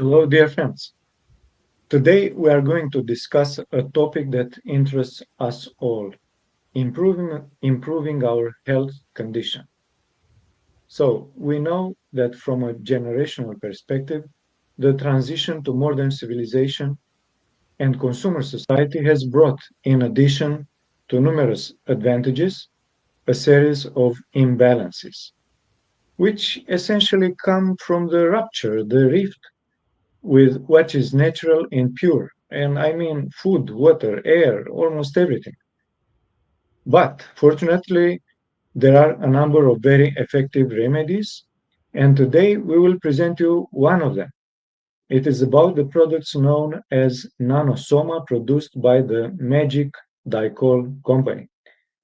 Hello, dear friends. Today we are going to discuss a topic that interests us all, improving our health condition. So, we know that from a generational perspective, the transition to modern civilization and consumer society has brought, in addition to numerous advantages, a series of imbalances, which essentially come from the rupture, the rift with what is natural and pure. And I mean food, water, air, almost everything. But fortunately, there are a number of very effective remedies. And today we will present you one of them. It is about the products known as Nano Soma produced by the Magic Dichol company.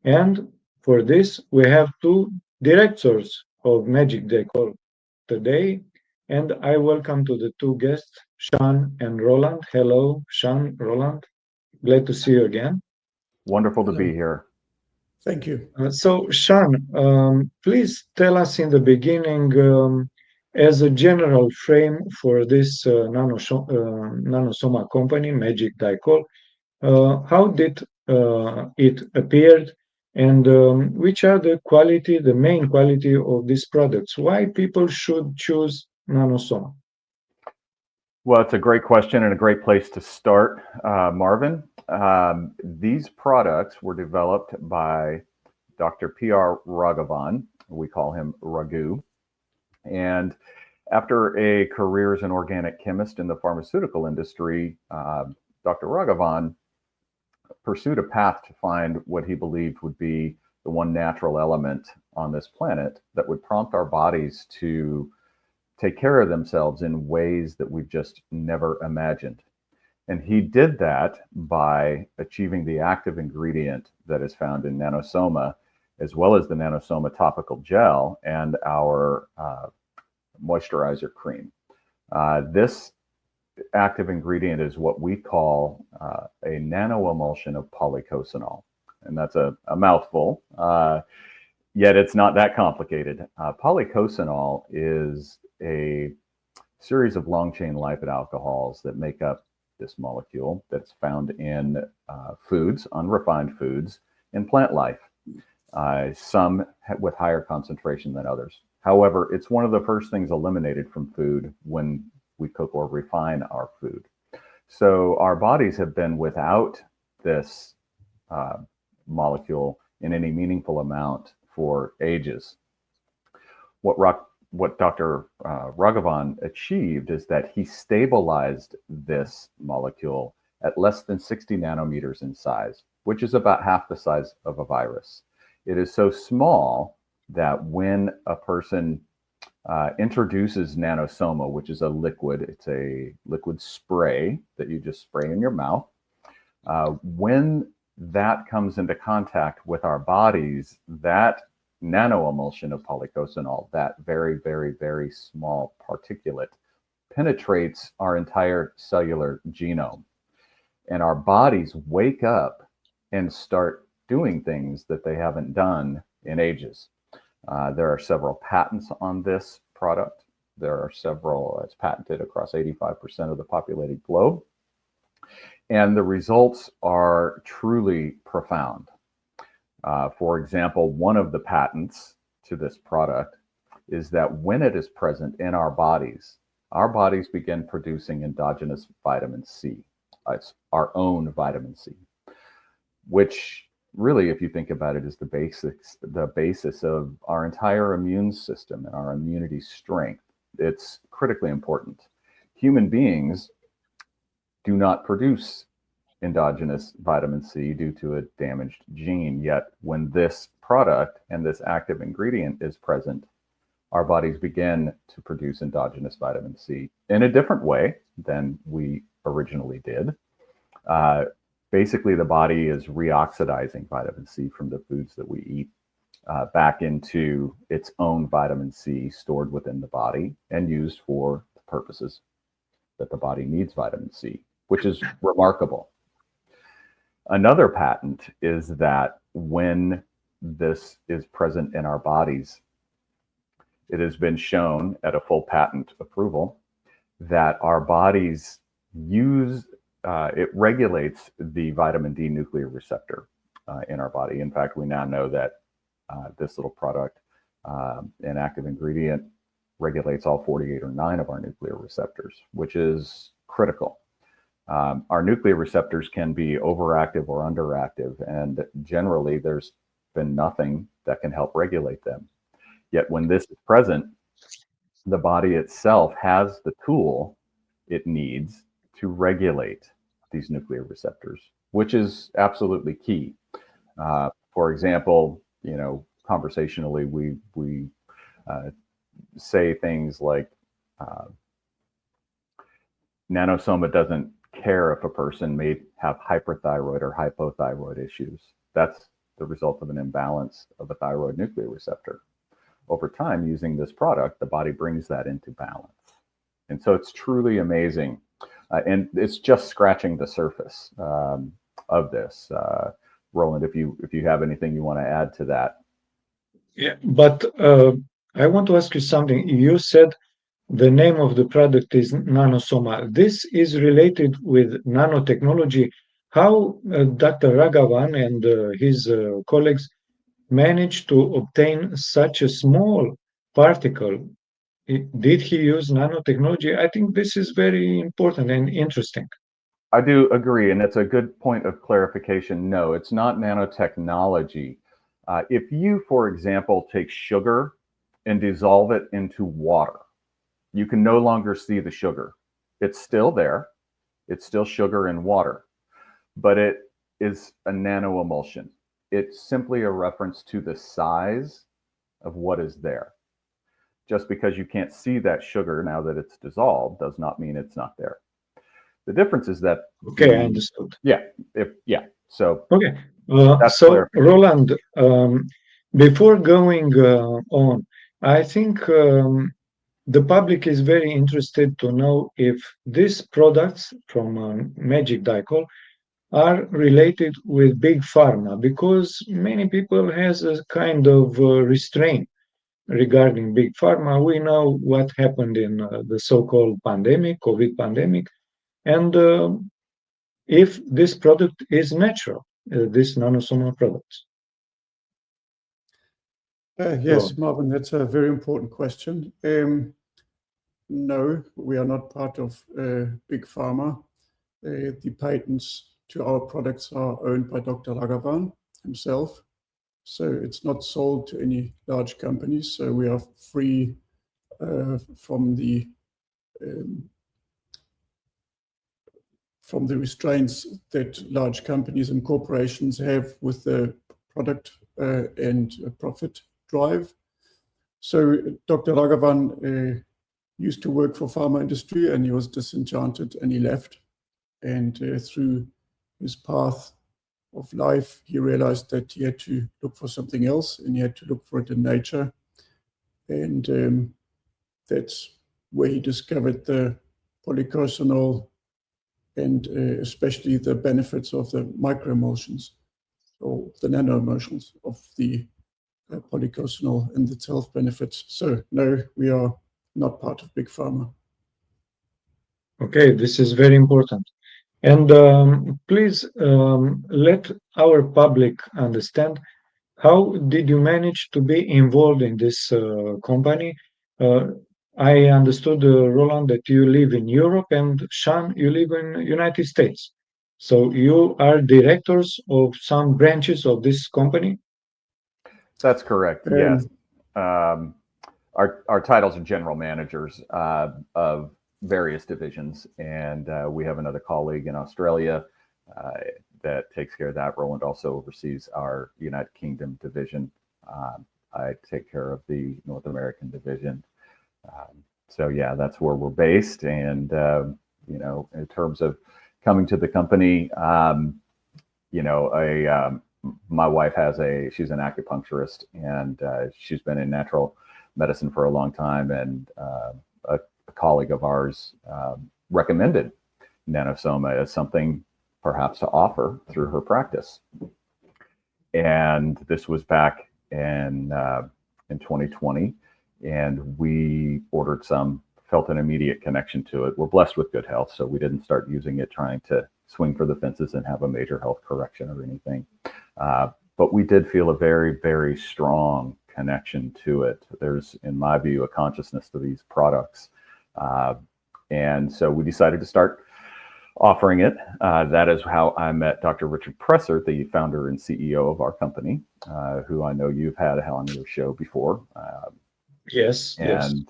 And for this, we have two directors of Magic Dichol today, and I welcome to the two guests, Sean and Roland. Hello, Sean, Roland. Glad to see you again. Wonderful to Hello. be here. Thank you. So, Sean, please tell us in the beginning, as a general frame for this nanosoma company, Magic Dichol, how did it appeared, and which are the main quality of these products? Why people should choose nanosoma? Well, it's a great question and a great place to start, Marvin. These products were developed by Dr. P.R. Raghavan. We call him Raghu. And after a career as an organic chemist in the pharmaceutical industry, Dr. Raghavan pursued a path to find what he believed would be the one natural element on this planet that would prompt our bodies to take care of themselves in ways that we've just never imagined. And he did that by achieving the active ingredient that is found in Nanosoma, as well as the Nanosoma topical gel and our moisturizer cream. This active ingredient is what we call a nano-emulsion of polycosanol. And that's a mouthful, yet it's not that complicated. Polycosanol is a series of long-chain lipid alcohols that make up this molecule that's found in foods, unrefined foods, in plant life, some with higher concentration than others. However, it's one of the first things eliminated from food when we cook or refine our food. So our bodies have been without this molecule in any meaningful amount for ages. What Dr. Raghavan achieved is that he stabilized this molecule at less than 60 nanometers in size, which is about half the size of a virus. It is so small that when a person introduces Nanosoma, which is a liquid, it's a liquid spray that you just spray in your mouth. When that comes into contact with our bodies, that nano-emulsion of polycosanol, that very, very, very small particulate, penetrates our entire cellular genome. And our bodies wake up and start doing things that they haven't done in ages. There are several patents on this product. There are several, it's patented across 85% of the populated globe. And the results are truly profound. For example, one of the patents to this product is that when it is present in our bodies begin producing endogenous vitamin C. It's our own vitamin C, which really, if you think about it, is the basis of our entire immune system and our immunity strength. It's critically important. Human beings do not produce endogenous vitamin C due to a damaged gene, yet when this product and this active ingredient is present, our bodies begin to produce endogenous vitamin C in a different way than we originally did. Basically, the body is reoxidizing vitamin C from the foods that we eat back into its own vitamin C stored within the body and used for the purposes that the body needs vitamin C, which is remarkable. Another patent is that when this is present in our bodies, it has been shown at a full patent approval that our bodies use, it regulates the vitamin D nuclear receptor in our body. In fact, we now know that this little product, an active ingredient, regulates all 48 or 9 of our nuclear receptors, which is critical. Our nuclear receptors can be overactive or underactive, and generally there's been nothing that can help regulate them. Yet when this is present, the body itself has the tool it needs to regulate these nuclear receptors, which is absolutely key. For example, conversationally, we say things like, Nano Soma doesn't care if a person may have hyperthyroid or hypothyroid issues. That's the result of an imbalance of a thyroid nuclear receptor. Over time, using this product, the body brings that into balance. And so it's truly amazing. And it's just scratching the surface of this. Roland, if you have anything you want to add to that. Yeah, but I want to ask you something. You said the name of the product is Nano Soma. This is related with nanotechnology. How Dr. Raghavan and his colleagues managed to obtain such a small particle? Did he use nanotechnology? I think this is very important and interesting. I do agree, and it's a good point of clarification. No, it's not nanotechnology. If you, for example, take sugar and dissolve it into water, you can no longer see the sugar. It's still there. It's still sugar in water, but it is a nanoemulsion. It's simply a reference to the size of what is there. Just because you can't see that sugar now that it's dissolved does not mean it's not there. The difference is that I understood. So okay. So Roland, before going on, I think the public is very interested to know if these products from Magic Dichol are related with Big Pharma, because many people has a kind of restraint regarding Big Pharma. We know what happened in the so-called pandemic, COVID pandemic, and if this product is natural, this Nano Soma products. Yes, Marvin, that's a very important question. No, we are not part of Big Pharma. The patents to our products are owned by Dr. Raghavan himself. So it's not sold to any large companies. So we are free from the restraints that large companies and corporations have with the product and profit drive. So Dr. Raghavan used to work for pharma industry, and he was disenchanted and he left. And through his path of life, he realized that he had to look for something else, and he had to look for it in nature. And that's where he discovered the polycosonol and especially the benefits of the microemulsions or the nanoemulsions of the polycosonol and its health benefits. So no, we are not part of Big Pharma. Okay, this is very important. And please let our public understand, how did you manage to be involved in this company? I understood, Roland, that you live in Europe, and Sean, you live in United States. So you are directors of some branches of this company? That's correct, yes. Our titles are general managers of various divisions, and we have another colleague in Australia that takes care of that. Roland also oversees our United Kingdom division. I take care of the North American division. So yeah, that's where we're based. And in terms of coming to the company, my wife she's an acupuncturist, and she's been in natural medicine for a long time, and a colleague of ours recommended Nano Soma as something perhaps to offer through her practice. And this was back in 2020, and we ordered some felt an immediate connection to it. We're blessed with good health, so we didn't start using it trying to swing for the fences and have a major health correction or anything. But we did feel a very, very strong connection to it. There's, in my view, a consciousness to these products. And so we decided to start offering it. That is how I met Dr. Richard Presser, the founder and CEO of our company, who I know you've had on your show before. Yes. And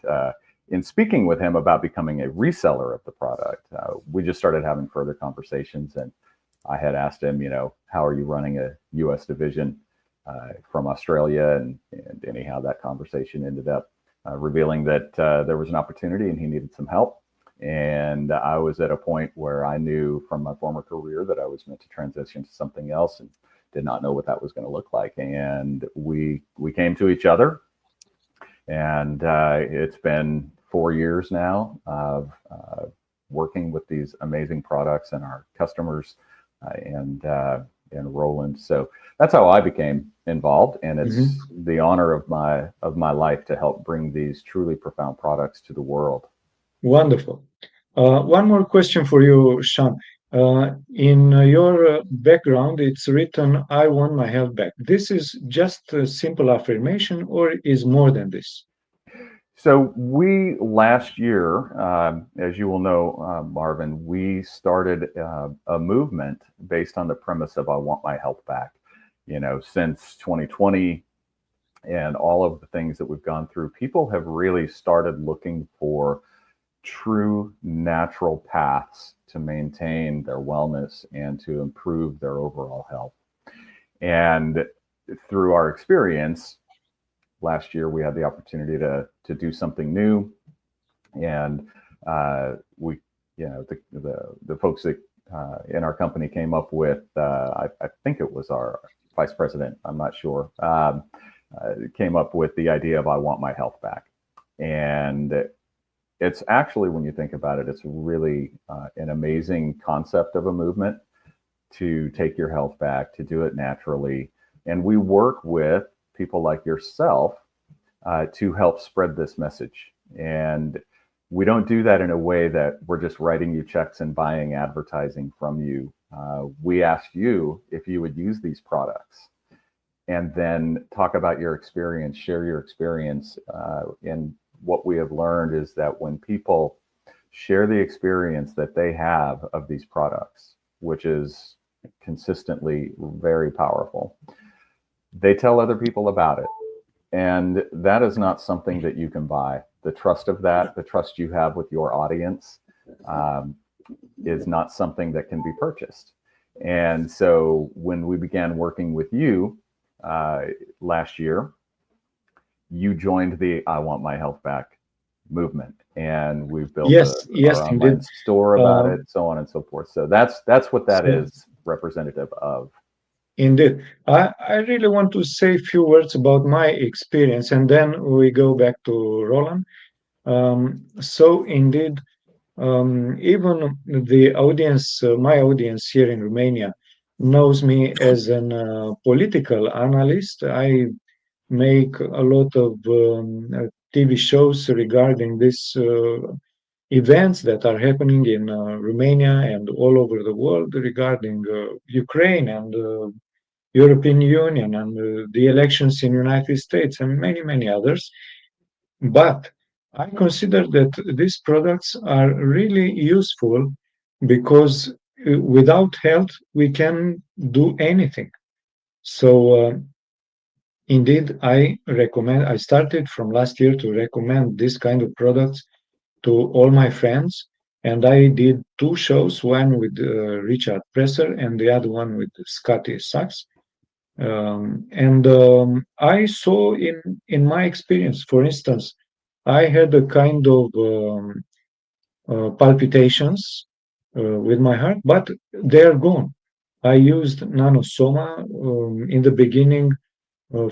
in speaking with him about becoming a reseller of the product, we just started having further conversations. And I had asked him, how are you running a U.S. division from Australia? And anyhow, that conversation ended up revealing that there was an opportunity and he needed some help. And I was at a point where I knew from my former career that I was meant to transition to something else and did not know what that was going to look like. And we came to each other, and it's been 4 years now of working with these amazing products and our customers and Roland. So that's how I became involved, and it's the honor of my life to help bring these truly profound products to the world. Wonderful. One more question for you, Sean. In your background, it's written, "I want my health back." This is just a simple affirmation, or is more than this? So we last year, as you will know, Marvin, we started a movement based on the premise of "I want my health back." Since 2020 and all of the things that we've gone through, people have really started looking for true natural paths to maintain their wellness and to improve their overall health. And through our experience, last year we had the opportunity to do something new, and we, the folks that in our company came up with, I think it was our vice president, I'm not sure, came up with the idea of "I want my health back." And it's actually, when you think about it, it's really an amazing concept of a movement to take your health back, to do it naturally. And we work with people like yourself to help spread this message. And we don't do that in a way that we're just writing you checks and buying advertising from you. We asked you if you would use these products and then talk about your experience, share your experience. And what we have learned is that when people share the experience that they have of these products, which is consistently very powerful, they tell other people about it. And that is not something that you can buy. The trust of that, the trust you have with your audience, is not something that can be purchased. And so when we began working with you last year, you joined the "I want my health back" movement, and we've built our online store about it, so on and so forth. So that's what that is representative of. Indeed. I really want to say a few words about my experience, and then we go back to Roland. So indeed, even the audience, my audience here in Romania, knows me as a political analyst. I make a lot of TV shows regarding these events that are happening in Romania and all over the world regarding Ukraine and European Union and the elections in United States and many, many others. But I consider that these products are really useful because without health, we can do anything. So indeed, I started from last year to recommend this kind of products to all my friends. And I did 2 shows, one with Richard Presser and the other one with Scotty Sachs. I saw in my experience, for instance, I had a kind of palpitations with my heart, but they are gone. I used Nano Soma in the beginning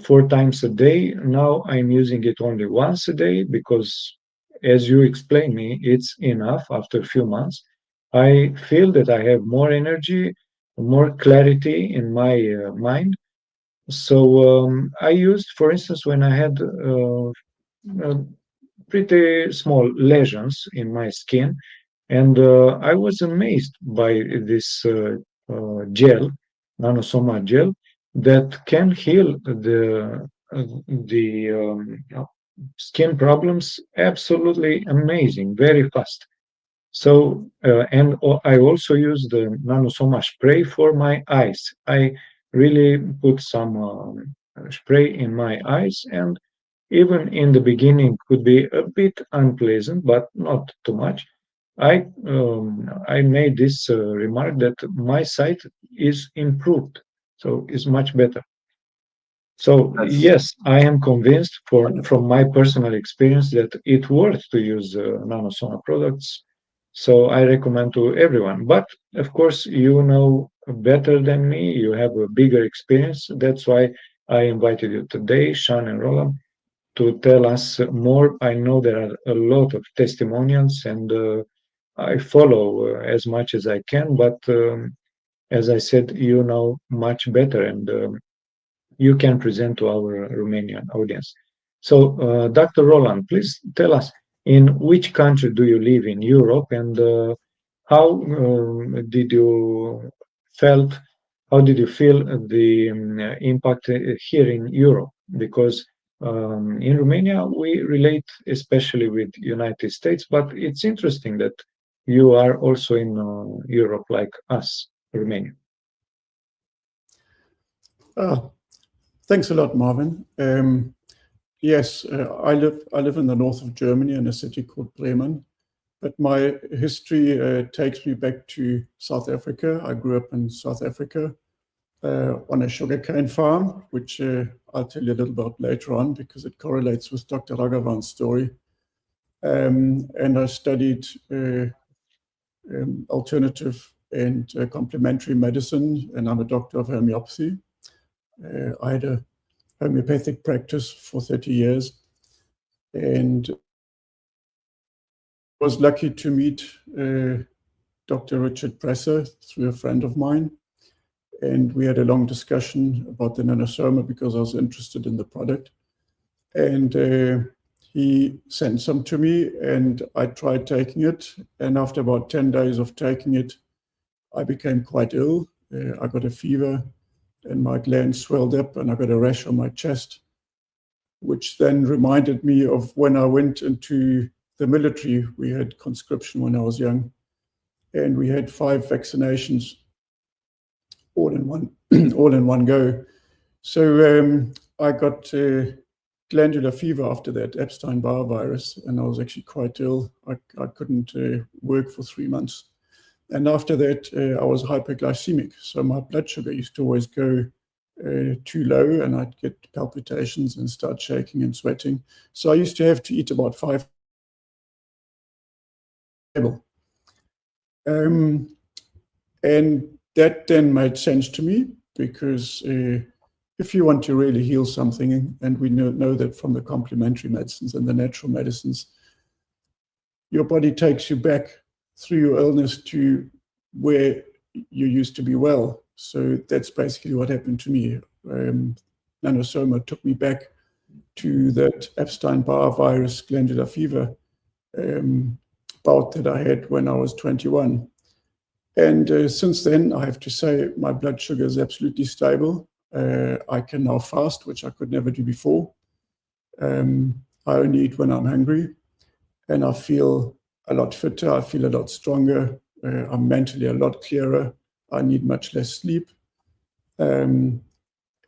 4 times a day. Now I'm using it only once a day because, as you explained me, it's enough after a few months. I feel that I have more energy, more clarity in my mind. So I used, for instance, when I had pretty small lesions in my skin, and I was amazed by this gel, Nano Soma gel, that can heal the skin problems absolutely amazing, very fast. So, and I also use the Nano Soma spray for my eyes. I really put some spray in my eyes, and even in the beginning could be a bit unpleasant, but not too much. I made this remark that my sight is improved, so it's much better. So yes, I am convinced from my personal experience that it's worth to use Nano Soma products. So I recommend to everyone. But of course, you know better than me. You have a bigger experience. That's why I invited you today, Sean and Roland, to tell us more. I know there are a lot of testimonials, and I follow as much as I can. But as I said, you know much better, and you can present to our Romanian audience. So, Dr. Roland, please tell us, in which country do you live in Europe, and how did you felt? How did you feel the impact here in Europe? Because in Romania we relate especially with United States, but it's interesting that you are also in Europe like us, Romania. Thanks a lot, Marvin. Yes, I live in the north of Germany in a city called Bremen, but my history takes me back to South Africa. I grew up in South Africa on a sugarcane farm, which I'll tell you a little about later on because it correlates with Dr. Raghavan's story. And I studied alternative and complementary medicine, and I'm a doctor of homeopathy. I had a homeopathic practice for 30 years and was lucky to meet Dr. Richard Presser through a friend of mine. And we had a long discussion about the Nano Soma because I was interested in the product. And he sent some to me and I tried taking it. And after about 10 days of taking it, I became quite ill. I got a fever and my glands swelled up and I got a rash on my chest, which then reminded me of when I went into the military. We had conscription when I was young and we had 5 vaccinations all in one go. So I got glandular fever after that, Epstein-Barr virus, and I was actually quite ill. I couldn't work for 3 months. And after that, I was hyperglycemic. So my blood sugar used to always go too low and I'd get palpitations and start shaking and sweating. So I used to have to eat about 5 table. And that then made sense to me because if you want to really heal something, and we know that from the complementary medicines and the natural medicines, your body takes you back through your illness to where you used to be well. So that's basically what happened to me. Nano Soma took me back to that Epstein-Barr virus glandular fever bout that I had when I was 21. And since then, I have to say, my blood sugar is absolutely stable. I can now fast, which I could never do before. I only eat when I'm hungry, and I feel a lot fitter. I feel a lot stronger. I'm mentally a lot clearer. I need much less sleep. And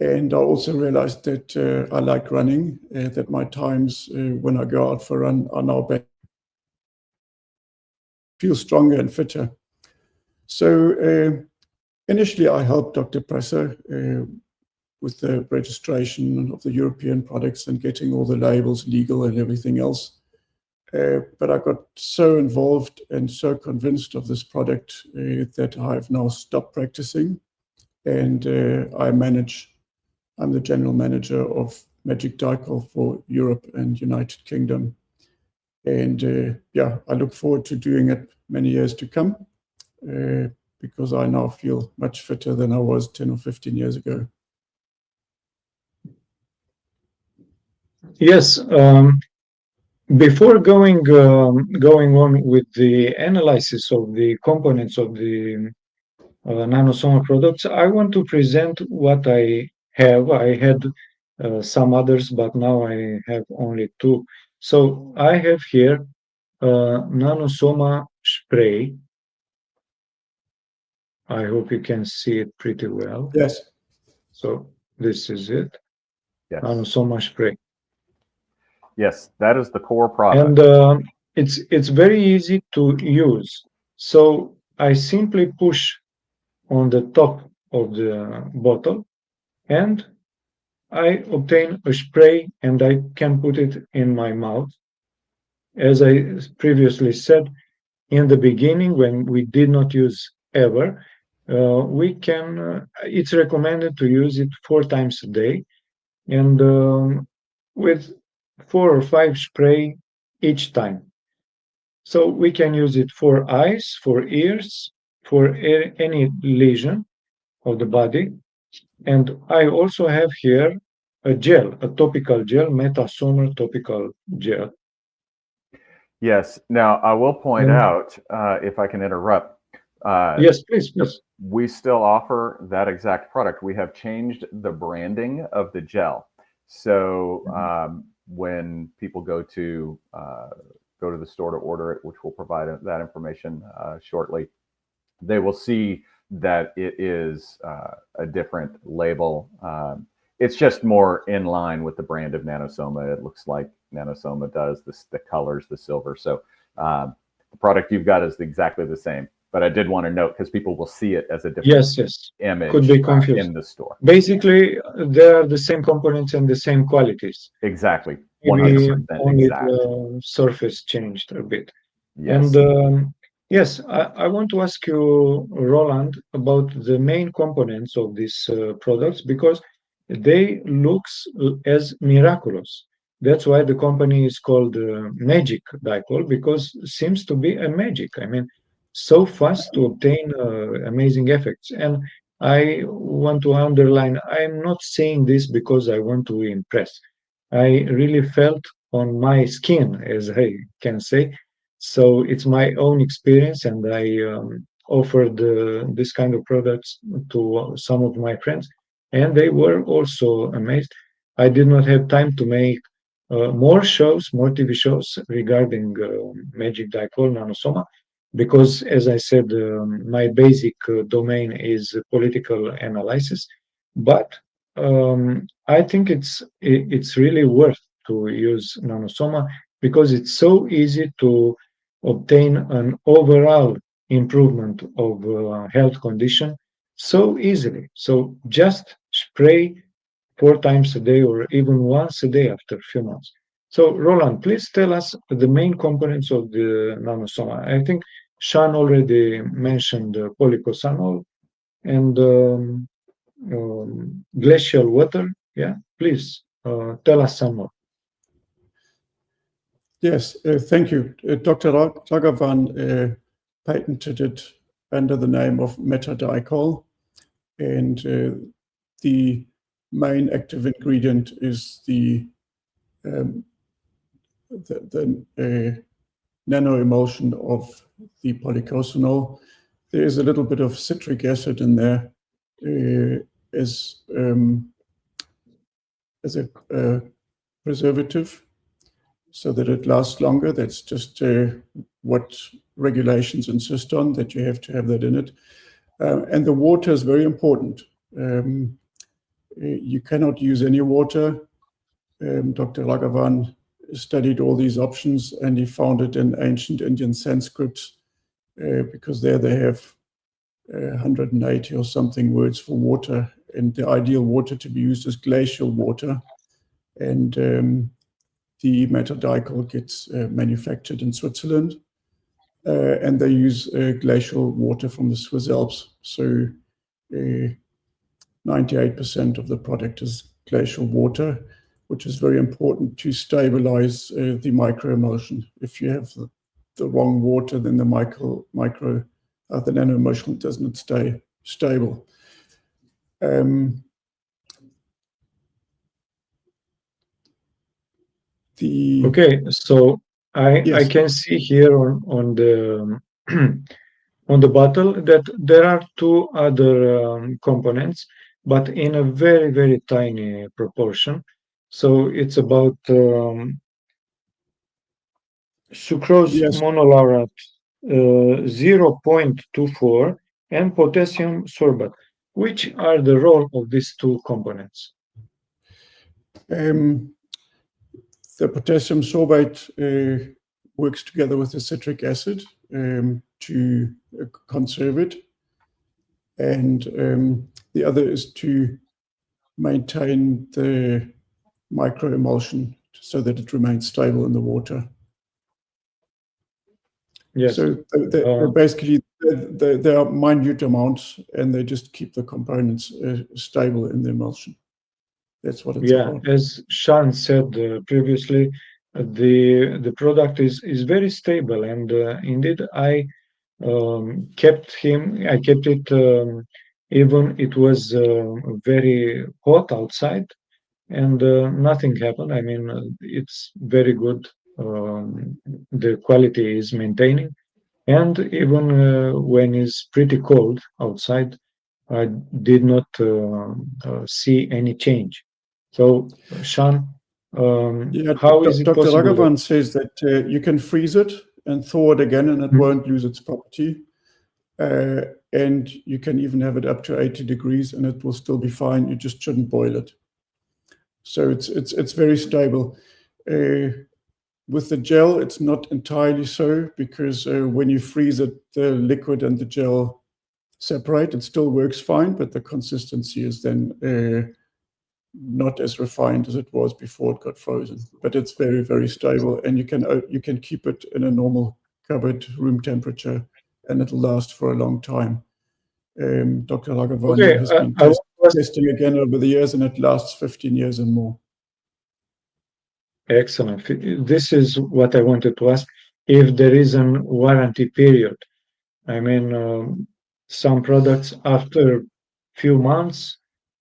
I also realized that I like running, that my times when I go out for a run are now better. Feel stronger and fitter. So initially I helped Dr. Presser with the registration of the European products and getting all the labels legal and everything else. But I got so involved and so convinced of this product that I've now stopped practicing. And I'm the general manager of Magic Dichol for Europe and United Kingdom. And I look forward to doing it many years to come because I now feel much fitter than I was 10 or 15 years ago. Yes, before going on with the analysis of the components of the Nano Soma products, I want to present what I have. I had some others, but now I have only two. So I have here Nano Soma spray. I hope you can see it pretty well. Yes. So this is it. Yes. Nano Soma spray. Yes, that is the core product. And it's very easy to use. So I simply push on the top of the bottle and I obtain a spray and I can put it in my mouth. As I previously said, in the beginning, when we did not use ever, it's recommended to use it 4 times a day and with 4 or 5 spray each time. So we can use it for eyes, for ears, for any lesion of the body. And I also have here a gel, a topical gel, Metasoma topical gel. Yes. Now, I will point out, if I can interrupt. Yes, please. We still offer that exact product. We have changed the branding of the gel. So when people go to the store to order it, which we'll provide that information shortly, they will see that it is a different label. It's just more in line with the brand of Nano Soma. It looks like Nano Soma does, the colors, the silver. So the product you've got is exactly the same. But I did want to note, because people will see it as a different image could be confused in the store. Basically, they are the same components and the same qualities. Exactly. 100% only exact. the surface changed a bit. Yes. And yes, I want to ask you, Roland, about the main components of these products, because they looks as miraculous. That's why the company is called Magic Dichol, because it seems to be a magic. I mean, so fast to obtain amazing effects. And I want to underline, I'm not saying this because I want to impress. I really felt on my skin, as I can say. So it's my own experience, and I offered this kind of products to some of my friends, and they were also amazed. I did not have time to make more TV shows regarding Magic Dichol Nano Soma, because, as I said, my basic domain is political analysis. But I think it's really worth to use Nano Soma because it's so easy to obtain an overall improvement of health condition so easily. So just spray 4 times a day or even once a day after a few months. So Roland, please tell us the main components of the Nano Soma. I think Sean already mentioned polycosanol and glacial water. Yeah, please tell us some more. Yes, thank you. Dr. Raghavan patented it under the name of Metadichol, and the main active ingredient is the nano-emulsion of the polycosanol. There is a little bit of citric acid in there as a preservative, so that it lasts longer. That's just what regulations insist on, that you have to have that in it. And the water is very important. You cannot use any water. Dr. Raghavan studied all these options, and he found it in ancient Indian Sanskrit, because there they have 180 or something words for water, and the ideal water to be used is glacial water. And the Metadichol gets manufactured in Switzerland, and they use glacial water from the Swiss Alps. So 98% of the product is glacial water, which is very important to stabilize the microemulsion. If you have the wrong water, then the nanoemulsion does not stay stable. Okay, so I Yes. can see here on the on the bottle that there are two other components, but in a very, very tiny proportion. So it's about sucrose Yes. monolaurate 0.24 and potassium sorbate. Which are the role of these two components? The potassium sorbate works together with the citric acid to conserve it, and the other is to maintain the microemulsion so that it remains stable in the water. Yes. So basically, they are minute amounts, and they just keep the components stable in the emulsion. That's what it's about. As Sean said previously, the product is very stable, and indeed I kept it even it was very hot outside, and nothing happened. I mean, it's very good. The quality is maintaining, and even when it's pretty cold outside, I did not see any change. So, Sean, how is it Dr. possible? Raghavan says that you can freeze it and thaw it again, and it won't lose its property. And you can even have it up to 80 degrees, and it will still be fine. You just shouldn't boil it. So it's very stable. With the gel, it's not entirely so, because when you freeze it, the liquid and the gel separate. It still works fine, but the consistency is then not as refined as it was before it got frozen. But it's very, very stable, and you can keep it in a normal cupboard, room temperature, and it'll last for a long time. Dr. Raghavan has been testing again over the years, and it lasts 15 years and more. Excellent. This is what I wanted to ask. If there is a warranty period, I mean, some products after few months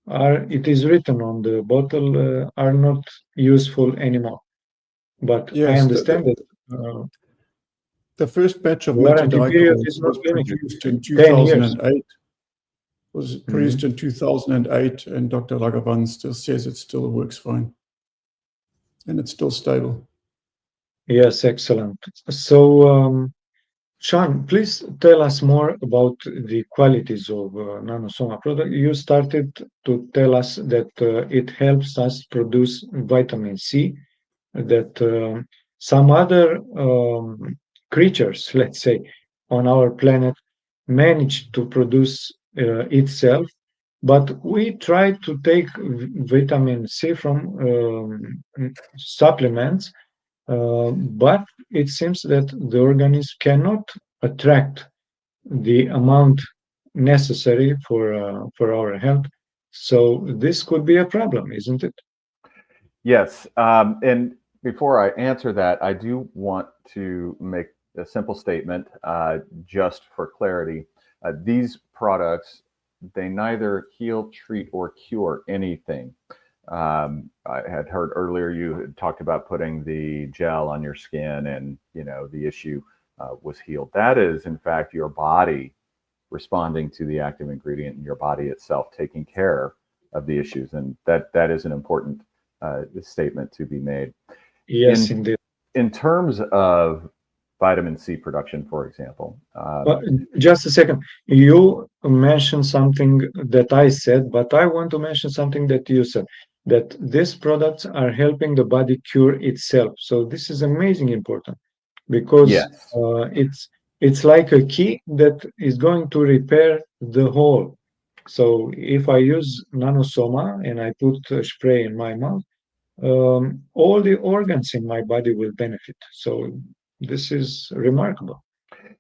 it is written on the bottle are not useful anymore. But yes, I understand that the first batch of warranty Magic period Dichol is not limited. produced in 2008. Was produced in 2008, and Dr. Raghavan still says it still works fine, and it's still stable. Yes, excellent. So, Sean, please tell us more about the qualities of Nano Soma product. You started to tell us that it helps us produce vitamin C, that some other creatures, let's say, on our planet manage to produce itself, but we try to take vitamin C from supplements, but it seems that the organism cannot attract the amount necessary for our health. So this could be a problem, isn't it? Yes, and before I answer that, I do want to make a simple statement, just for clarity. These products, they neither heal, treat, or cure anything. I had heard earlier you had talked about putting the gel on your skin, and the issue was healed. That is, in fact, your body responding to the active ingredient in your body itself, taking care of the issues, and that is an important statement to be made. Yes, indeed. In terms of vitamin C production, for example. Just a second. You mentioned something that I said, but I want to mention something that you said, that these products are helping the body cure itself. So this is amazing important, because yes. It's like a key that is going to repair the whole. So if I use Nano Soma and I put a spray in my mouth, all the organs in my body will benefit. So this is remarkable.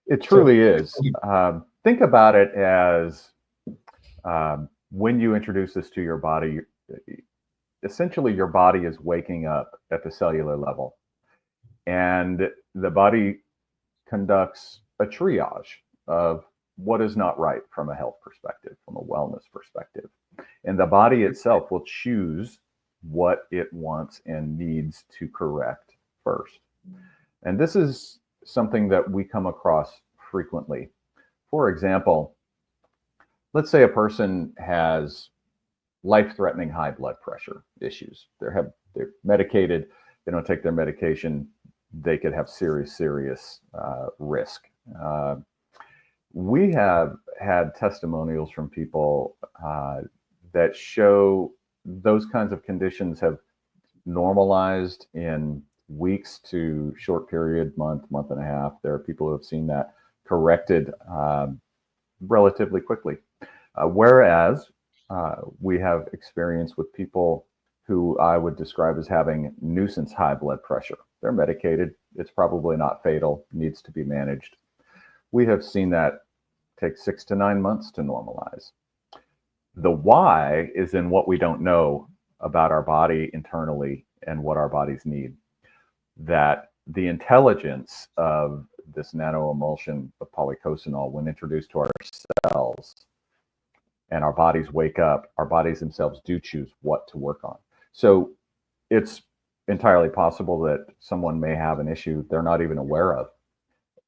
It truly is. Think about it as when you introduce this to your body, essentially your body is waking up at the cellular level, and the body conducts a triage of what is not right from a health perspective, from a wellness perspective. And the body itself will choose what it wants and needs to correct first. And this is something that we come across frequently. For example, let's say a person has life-threatening high blood pressure issues. They're medicated, they don't take their medication, they could have serious risk. We have had testimonials from people that show those kinds of conditions have normalized in weeks to short period, month and a half. There are people who have seen that corrected relatively quickly. Whereas we have experience with people who I would describe as having nuisance high blood pressure. They're medicated. It's probably not fatal, needs to be managed. We have seen that take 6 to 9 months to normalize. The why is in what we don't know about our body internally and what our bodies need. That the intelligence of this nanoemulsion of polycosanol, when introduced to our cells and our bodies wake up, our bodies themselves do choose what to work on. So it's entirely possible that someone may have an issue they're not even aware of,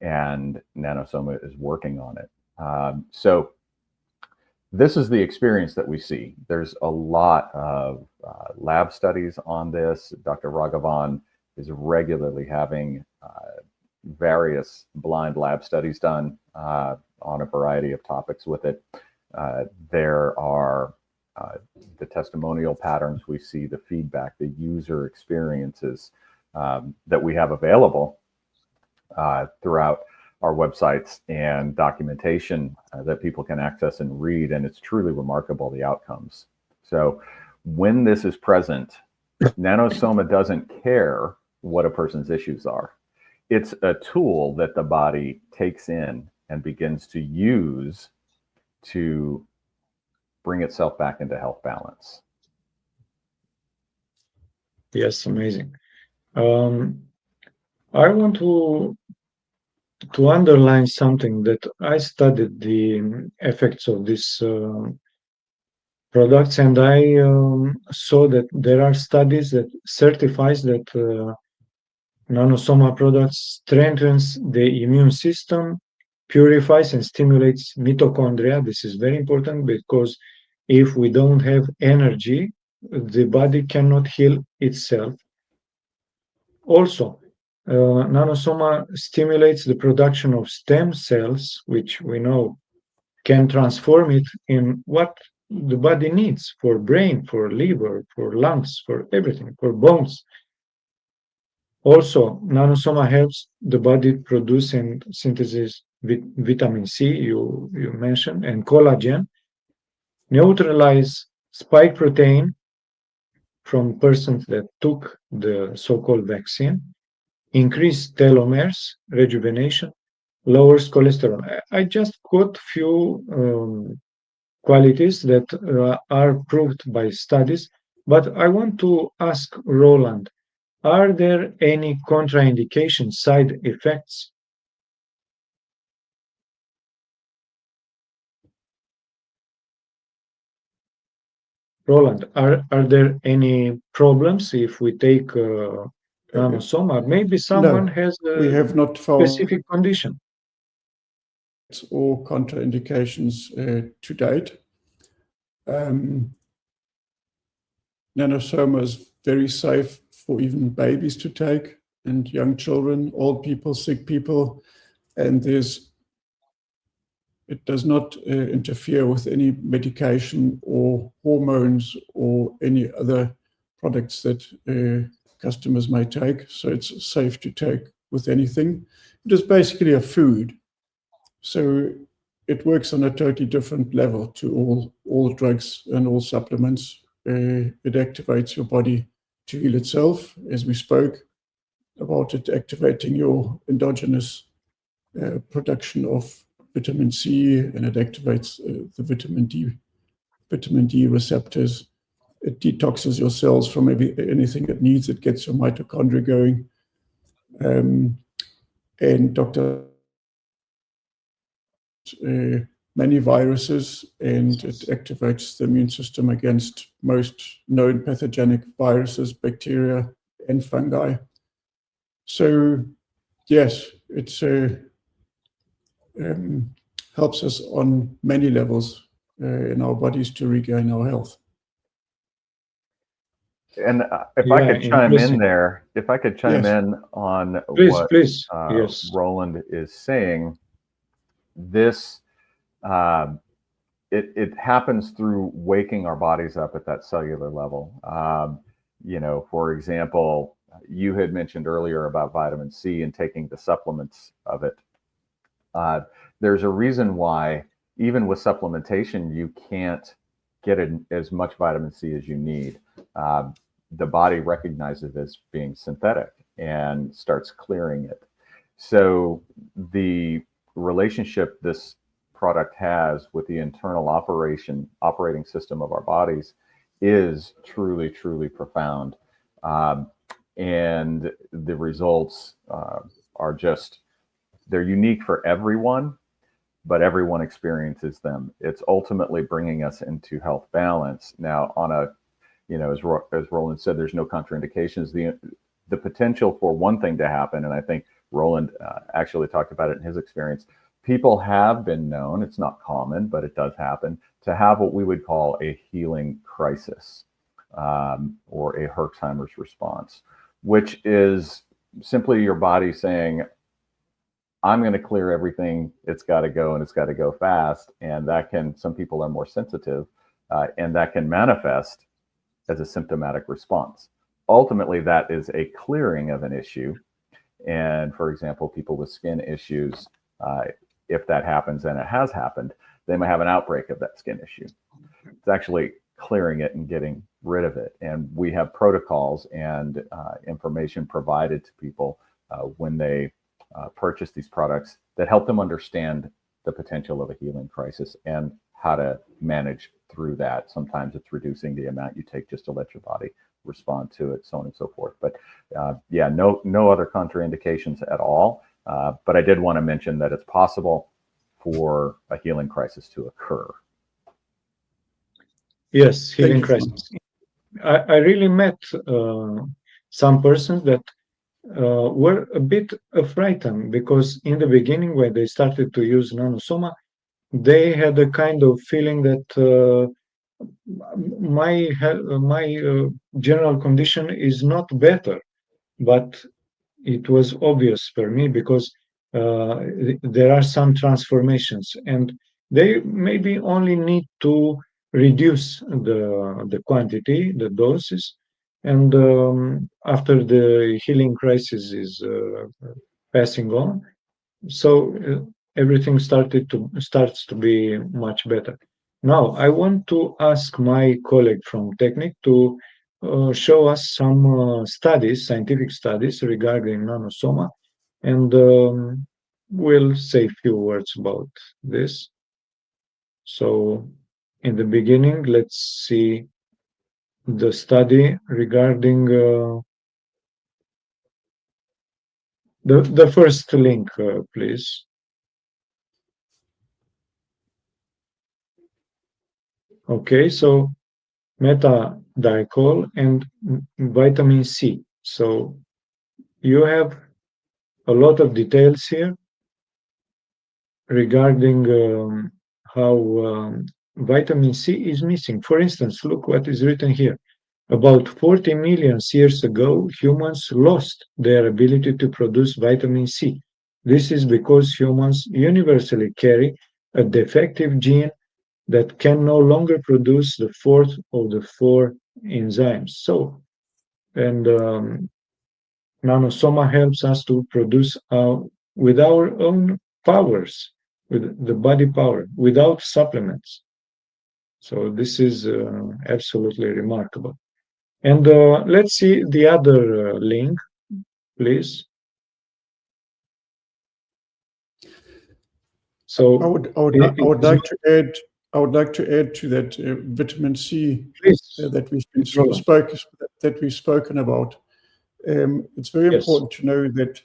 and Nano Soma is working on it. So this is the experience that we see. There's a lot of lab studies on this. Dr. Raghavan is regularly having various blind lab studies done on a variety of topics with it. There are the testimonial patterns we see, the feedback, the user experiences that we have available throughout our websites and documentation that people can access and read, and it's truly remarkable, the outcomes. So when this is present, Nano Soma doesn't care what a person's issues are. It's a tool that the body takes in and begins to use to bring itself back into health balance. Yes, amazing. I want to underline something that I studied the effects of these products, and I saw that there are studies that certifies that Nano Soma products strengthens the immune system, purifies and stimulates mitochondria. This is very important because if we don't have energy, the body cannot heal itself. Also, Nano Soma stimulates the production of stem cells, which we know can transform it in what the body needs for brain, for liver, for lungs, for everything, for bones. Also, Nano Soma helps the body produce and synthesize vitamin C, you mentioned, and collagen, neutralize spike protein from persons that took the so-called vaccine, increase telomeres, rejuvenation, lowers cholesterol. I just quote few qualities that are proved by studies, but I want to ask Roland, are there any contraindication side effects? Roland, are there any problems if we take Nano Soma? Maybe someone has we have not found specific condition. Or contraindications to date. Nano Soma is very safe for even babies to take, and young children, old people, sick people, and it does not interfere with any medication or hormones or any other products that customers may take. So it's safe to take with anything. It is basically a food. So it works on a totally different level to all drugs and all supplements. It activates your body to heal itself, as we spoke about it activating your endogenous production of vitamin C, and it activates the vitamin D receptors. It detoxes your cells from anything it needs. It gets your mitochondria going. And Dr. many viruses, and it activates the immune system against most known pathogenic viruses, bacteria, and fungi. So, yes, it helps us on many levels in our bodies to regain our health. And if I could chime in there, if I could chime in on what Yes. Roland is saying, this it happens through waking our bodies up at that cellular level. You know, for example, you had mentioned earlier about vitamin C and taking the supplements of it. There's a reason why, even with supplementation, you can't get as much vitamin C as you need. The body recognizes it as being synthetic and starts clearing it. So the relationship this product has with the internal operating system of our bodies is truly, truly profound. And the results are just, they're unique for everyone, but everyone experiences them. It's ultimately bringing us into health balance. Now, on a, you know, as Roland said, there's no contraindications. The potential for one thing to happen, and I think Roland actually talked about it in his experience, people have been known, it's not common, but it does happen, to have what we would call a healing crisis, or a Herxheimer's response, which is simply your body saying, I'm going to clear everything, it's got to go, and it's got to go fast. And that can, some people are more sensitive, and that can manifest as a symptomatic response. Ultimately, that is a clearing of an issue. And for example, people with skin issues, if that happens, and it has happened, they might have an outbreak of that skin issue. It's actually clearing it and getting rid of it. And we have protocols and information provided to people when they purchase these products that help them understand the potential of a healing crisis and how to manage through that. Sometimes it's reducing the amount you take just to let your body respond to it, so on and so forth. But yeah, no other contraindications at all. But I did want to mention that it's possible for a healing crisis to occur. Yes, healing crisis. I really met some persons that were a bit frightened, because in the beginning, when they started to use Nano Soma, they had a kind of feeling that my general condition is not better. But it was obvious for me, because there are some transformations, and they maybe only need to reduce the quantity, the doses, and after the healing crisis is passing on, so everything starts to be much better. Now, I want to ask my colleague from Technic to show us some studies, scientific studies regarding Nano Soma, and we'll say a few words about this. So, in the beginning, let's see the study regarding the first link, please. Okay, so Meta Dichol and vitamin C. So you have a lot of details here regarding how vitamin C is missing. For instance, look what is written here. About 40 million years ago, humans lost their ability to produce vitamin C. This is because humans universally carry a defective gene that can no longer produce the fourth of the four enzymes. So, and Nano Soma helps us to produce with our own powers, with the body power, without supplements. So this is absolutely remarkable. And let's see the other link, please. So I would like to add to that vitamin C that we've spoken about. It's very important to know that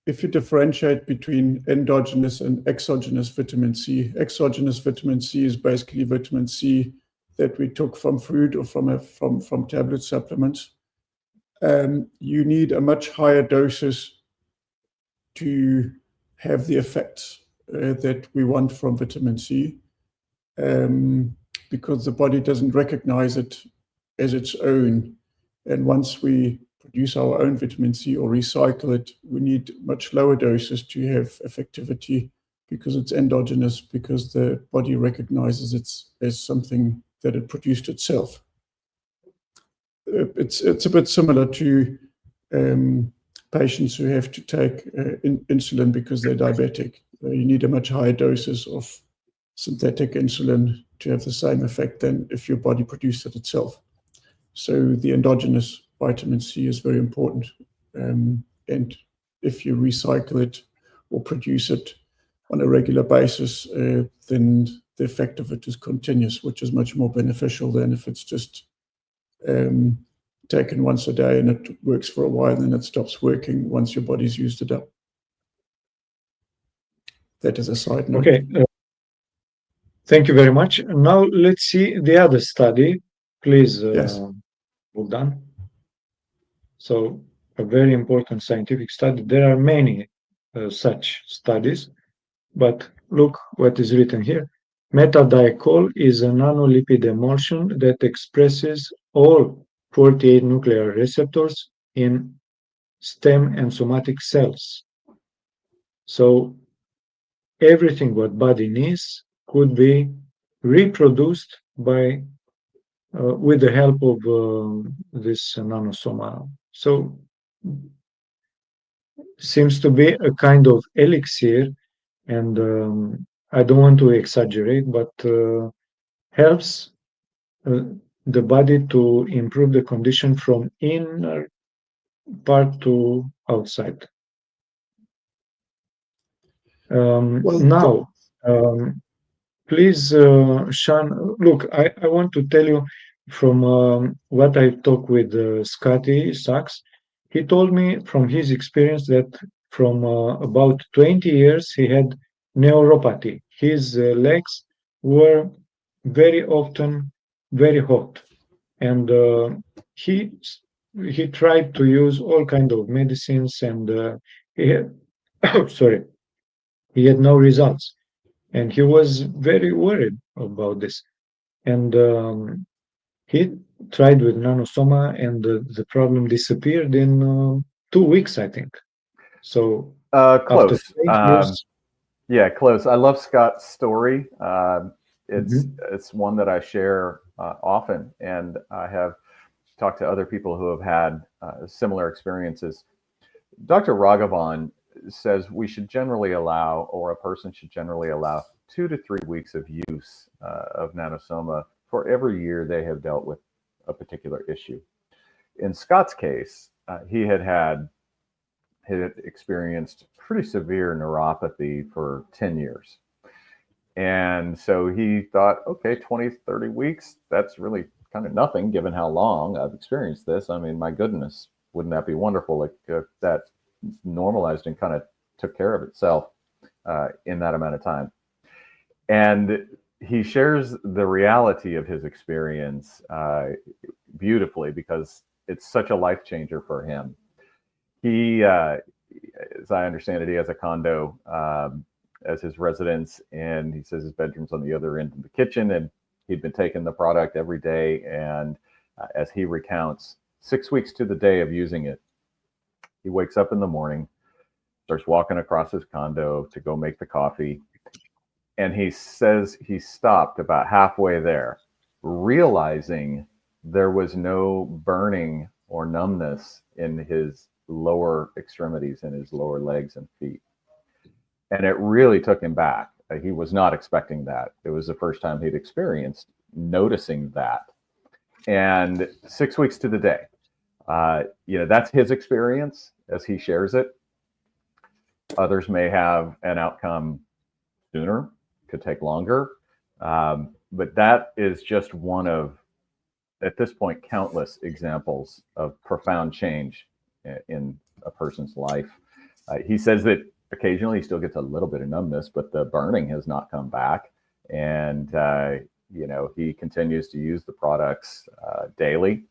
if you differentiate between endogenous and exogenous vitamin C, exogenous vitamin C is basically vitamin C that we took from food or from tablet supplements. You need a much higher doses to have the effects that we want from vitamin C, because the body doesn't recognize it as its own. And once we produce our own vitamin C or recycle it, we need much lower doses to have effectivity, because it's endogenous, because the body recognizes it as something that it produced itself. It's a bit similar to patients who have to take insulin because they're diabetic. You need a much higher doses of synthetic insulin to have the same effect than if your body produced it itself. So the endogenous vitamin C is very important. And if you recycle it or produce it on a regular basis, then the effect of it is continuous, which is much more beneficial than if it's just taken once a day and it works for a while and then it stops working once your body's used it up. That is a side note. Okay. Thank you very much. Now let's see the other study. Please, Yes. Bogdan. So a very important scientific study. There are many such studies, but look what is written here. Magic Dichol is a nanolipid emulsion that expresses all 48 nuclear receptors in stem and somatic cells. So everything what body needs could be reproduced by with the help of this Nano Soma. So seems to be a kind of elixir, and I don't want to exaggerate, but helps the body to improve the condition from inner part to outside. Now, please, Sean, look, I want to tell you from what I talked with Scotty Sachs. He told me from his experience that from about 20 years he had neuropathy. His legs were very often very hot, and he tried to use all kind of medicines, and he had, sorry, he had no results, and he was very worried about this. And he tried with Nano Soma, and the problem disappeared in 2 weeks, I think. So close. After 8 years, Yeah, close. I love Scott's story. It's one that I share often, and I have talked to other people who have had similar experiences. Dr. Raghavan says we should generally allow, or a person should generally allow, 2 to 3 weeks of use of Nano Soma for every year they have dealt with a particular issue. In Scott's case, he had experienced pretty severe neuropathy for 10 years. And so he thought, okay, 20, 30 weeks, that's really kind of nothing given how long I've experienced this. I mean, my goodness, wouldn't that be wonderful if that normalized and kind of took care of itself in that amount of time. And he shares the reality of his experience beautifully, because it's such a life changer for him. He, as I understand it, he has a condo as his residence, and he says his bedroom's on the other end of the kitchen, and he'd been taking the product every day. And as he recounts, 6 weeks to the day of using it, he wakes up in the morning, starts walking across his condo to go make the coffee. And he says he stopped about halfway there, realizing there was no burning or numbness in his lower extremities, in his lower legs and feet. And it really took him back. He was not expecting that. It was the first time he'd experienced noticing that. And 6 weeks to the day, that's his experience as he shares it. Others may have an outcome sooner, could take longer. But that is just one of, at this point, countless examples of profound change in a person's life. He says that occasionally he still gets a little bit of numbness, but the burning has not come back. And, he continues to use the products daily.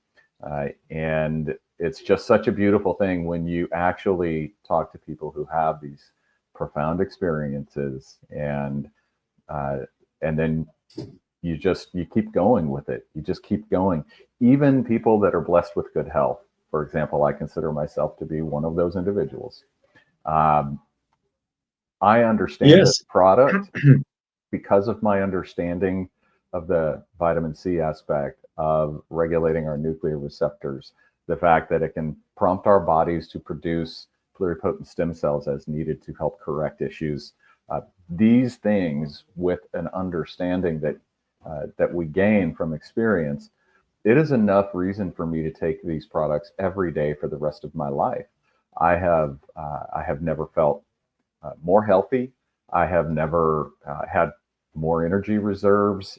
And it's just such a beautiful thing when you actually talk to people who have these profound experiences, and then you keep going with it. You just keep going. Even people that are blessed with good health, for example, I consider myself to be one of those individuals. I understand this product because of my understanding of the vitamin C aspect of regulating our nuclear receptors, the fact that it can prompt our bodies to produce pluripotent stem cells as needed to help correct issues. These things, with an understanding that we gain from experience, it is enough reason for me to take these products every day for the rest of my life. I have never felt more healthy. I have never had more energy reserves,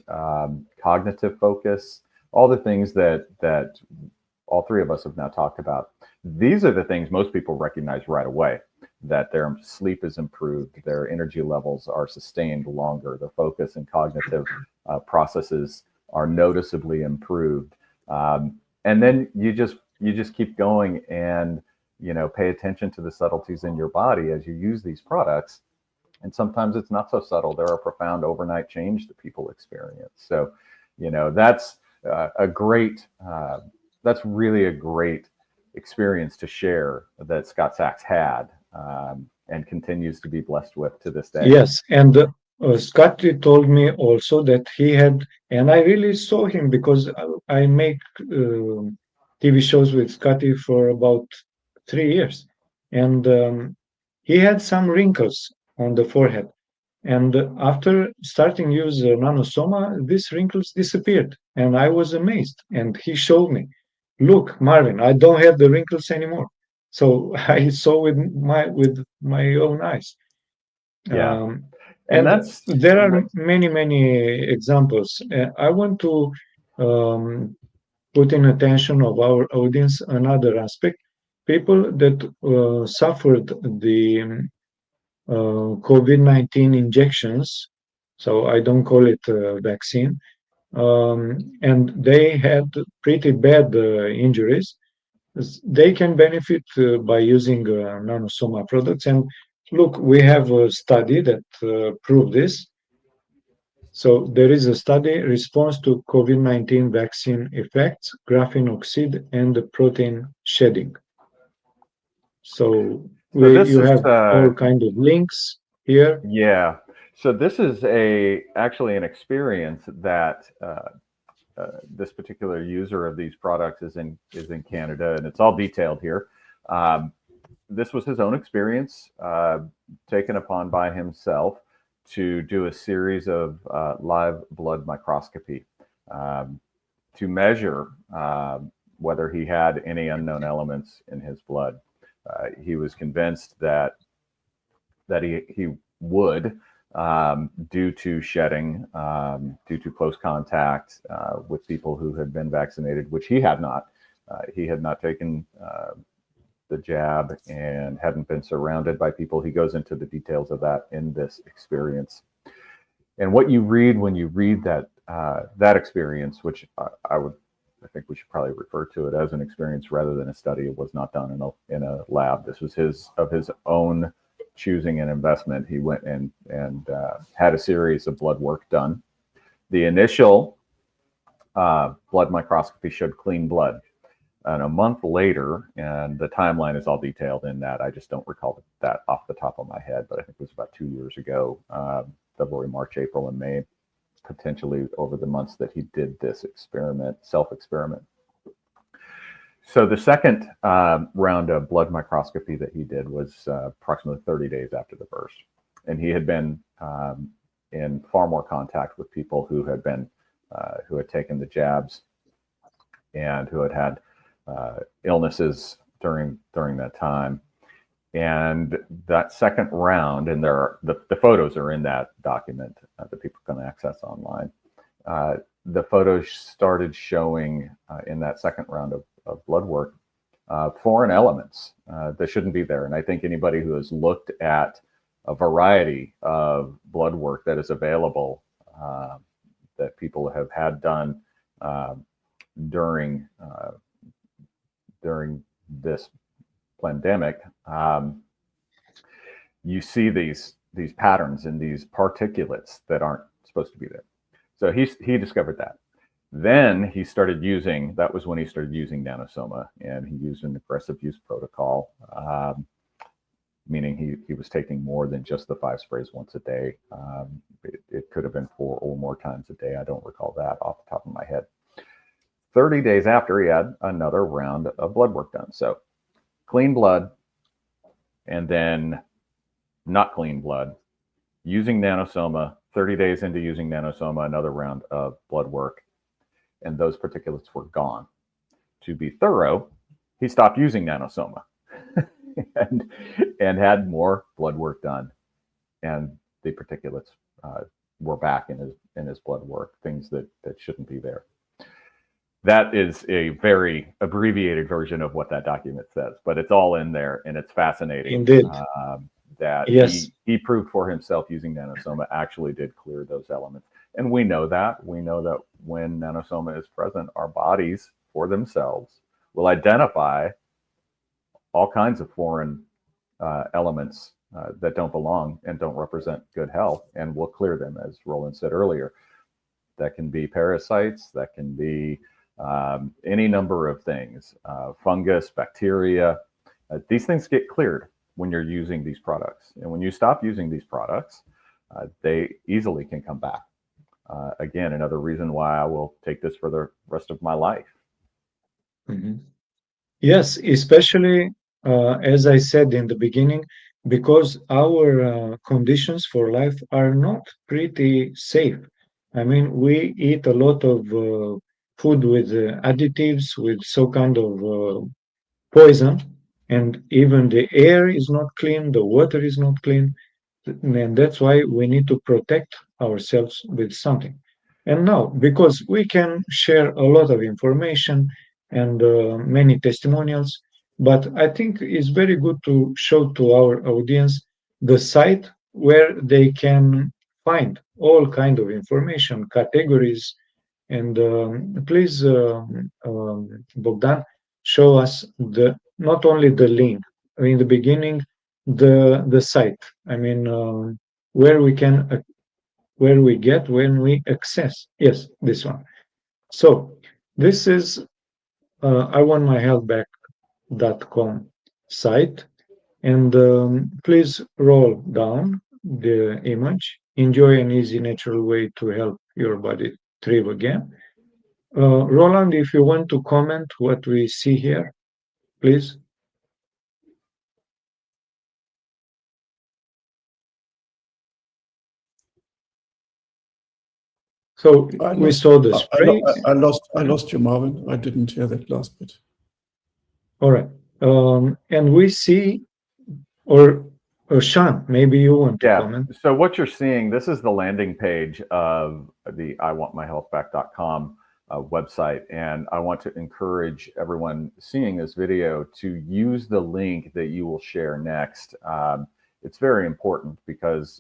cognitive focus, all the things that all three of us have now talked about. These are the things most people recognize right away, that their sleep is improved, their energy levels are sustained longer, their focus and cognitive processes are noticeably improved. And then you just keep going and, pay attention to the subtleties in your body as you use these products. And sometimes it's not so subtle. There are profound overnight change that people experience. So, that's that's really a great experience to share that Scott Sachs had and continues to be blessed with to this day. Yes, and Scott told me also that he had, and I really saw him because I make TV shows with Scotty for about 3 years, and he had some wrinkles on the forehead. And after starting use Nano Soma, these wrinkles disappeared, and I was amazed. And he showed me, "Look, Marvin, I don't have the wrinkles anymore." So I saw with my own eyes. Yeah. And that's there are many examples. I want to put in attention of our audience another aspect. People that suffered the COVID-19 injections, so I don't call it a vaccine, and they had pretty bad injuries. They can benefit by using nanosoma products. And look, we have a study that proved this. So there is a study, response to COVID-19 vaccine effects, graphene oxide, and the protein shedding. So you have all kind of links here. Yeah. So this is actually an experience that this particular user of these products is in Canada, and it's all detailed here. This was his own experience, taken upon by himself to do a series of live blood microscopy to measure whether he had any unknown elements in his blood. He was convinced that he would, due to shedding, due to close contact with people who had been vaccinated, which he had not. He had not taken the jab and hadn't been surrounded by people. He goes into the details of that in this experience. And what you read when you read that experience, which I think we should probably refer to it as an experience rather than a study. It was not done in a lab. This was his own choosing and investment. He went and had a series of blood work done. The initial blood microscopy showed clean blood. And a month later, and the timeline is all detailed in that. I just don't recall that off the top of my head, but I think it was about 2 years ago, February, March, April, and May, potentially over the months that he did this self-experiment. So the second round of blood microscopy that he did was approximately 30 days after the first. And he had been in far more contact with people who had taken the jabs and who had illnesses during that time. And that second round, and the photos are in that document that people can access online. The photos started showing in that second round of blood work foreign elements that shouldn't be there. And I think anybody who has looked at a variety of blood work that is available, that people have had done during this pandemic, you see these patterns in these particulates that aren't supposed to be there. So he discovered that. Then he started using, that was when he started using Nano Soma, and he used an aggressive use protocol, meaning he was taking more than just the 5 sprays once a day. It could have been 4 or more times a day. I don't recall that off the top of my head. 30 days after, he had another round of blood work done. So clean blood, and then not clean blood, using Nano Soma. 30 days into using Nano Soma, another round of blood work, and those particulates were gone. To be thorough, he stopped using Nano Soma and had more blood work done, and the particulates were back in his blood work, things that shouldn't be there. That is a very abbreviated version of what that document says, but it's all in there, and it's fascinating. Indeed. That yes. he proved for himself using Nano Soma actually did clear those elements. And we know that. We know that when Nano Soma is present, our bodies for themselves will identify all kinds of foreign elements that don't belong and don't represent good health, and will clear them, as Roland said earlier. That can be parasites, that can be any number of things, fungus, bacteria. These things get cleared when you're using these products. And when you stop using these products, they easily can come back. Again, another reason why I will take this for the rest of my life. Mm-hmm. Yes, especially as I said in the beginning, because our conditions for life are not pretty safe. I mean, we eat a lot of food with additives, with some kind of poison, and even the air is not clean, the water is not clean, and that's why we need to protect ourselves with something. And now, because we can share a lot of information and many testimonials, but I think it's very good to show to our audience the site where they can find all kind of information, categories, and please, Bogdan, show us not only the link in the beginning, the site. I mean, where we can where we get when we access. Yes, this one. So this is iwantmyhealthback.com site, and please roll down the image. Enjoy an easy, natural way to help your body thrive again. Roland, if you want to comment what we see here, please. So we saw the spray. I lost you, Marvin. I didn't hear that last bit. All right. And we see, or Sean, maybe you want to comment. So what you're seeing, this is the landing page of the iwantmyhealthback.com website. And I want to encourage everyone seeing this video to use the link that you will share next. It's very important because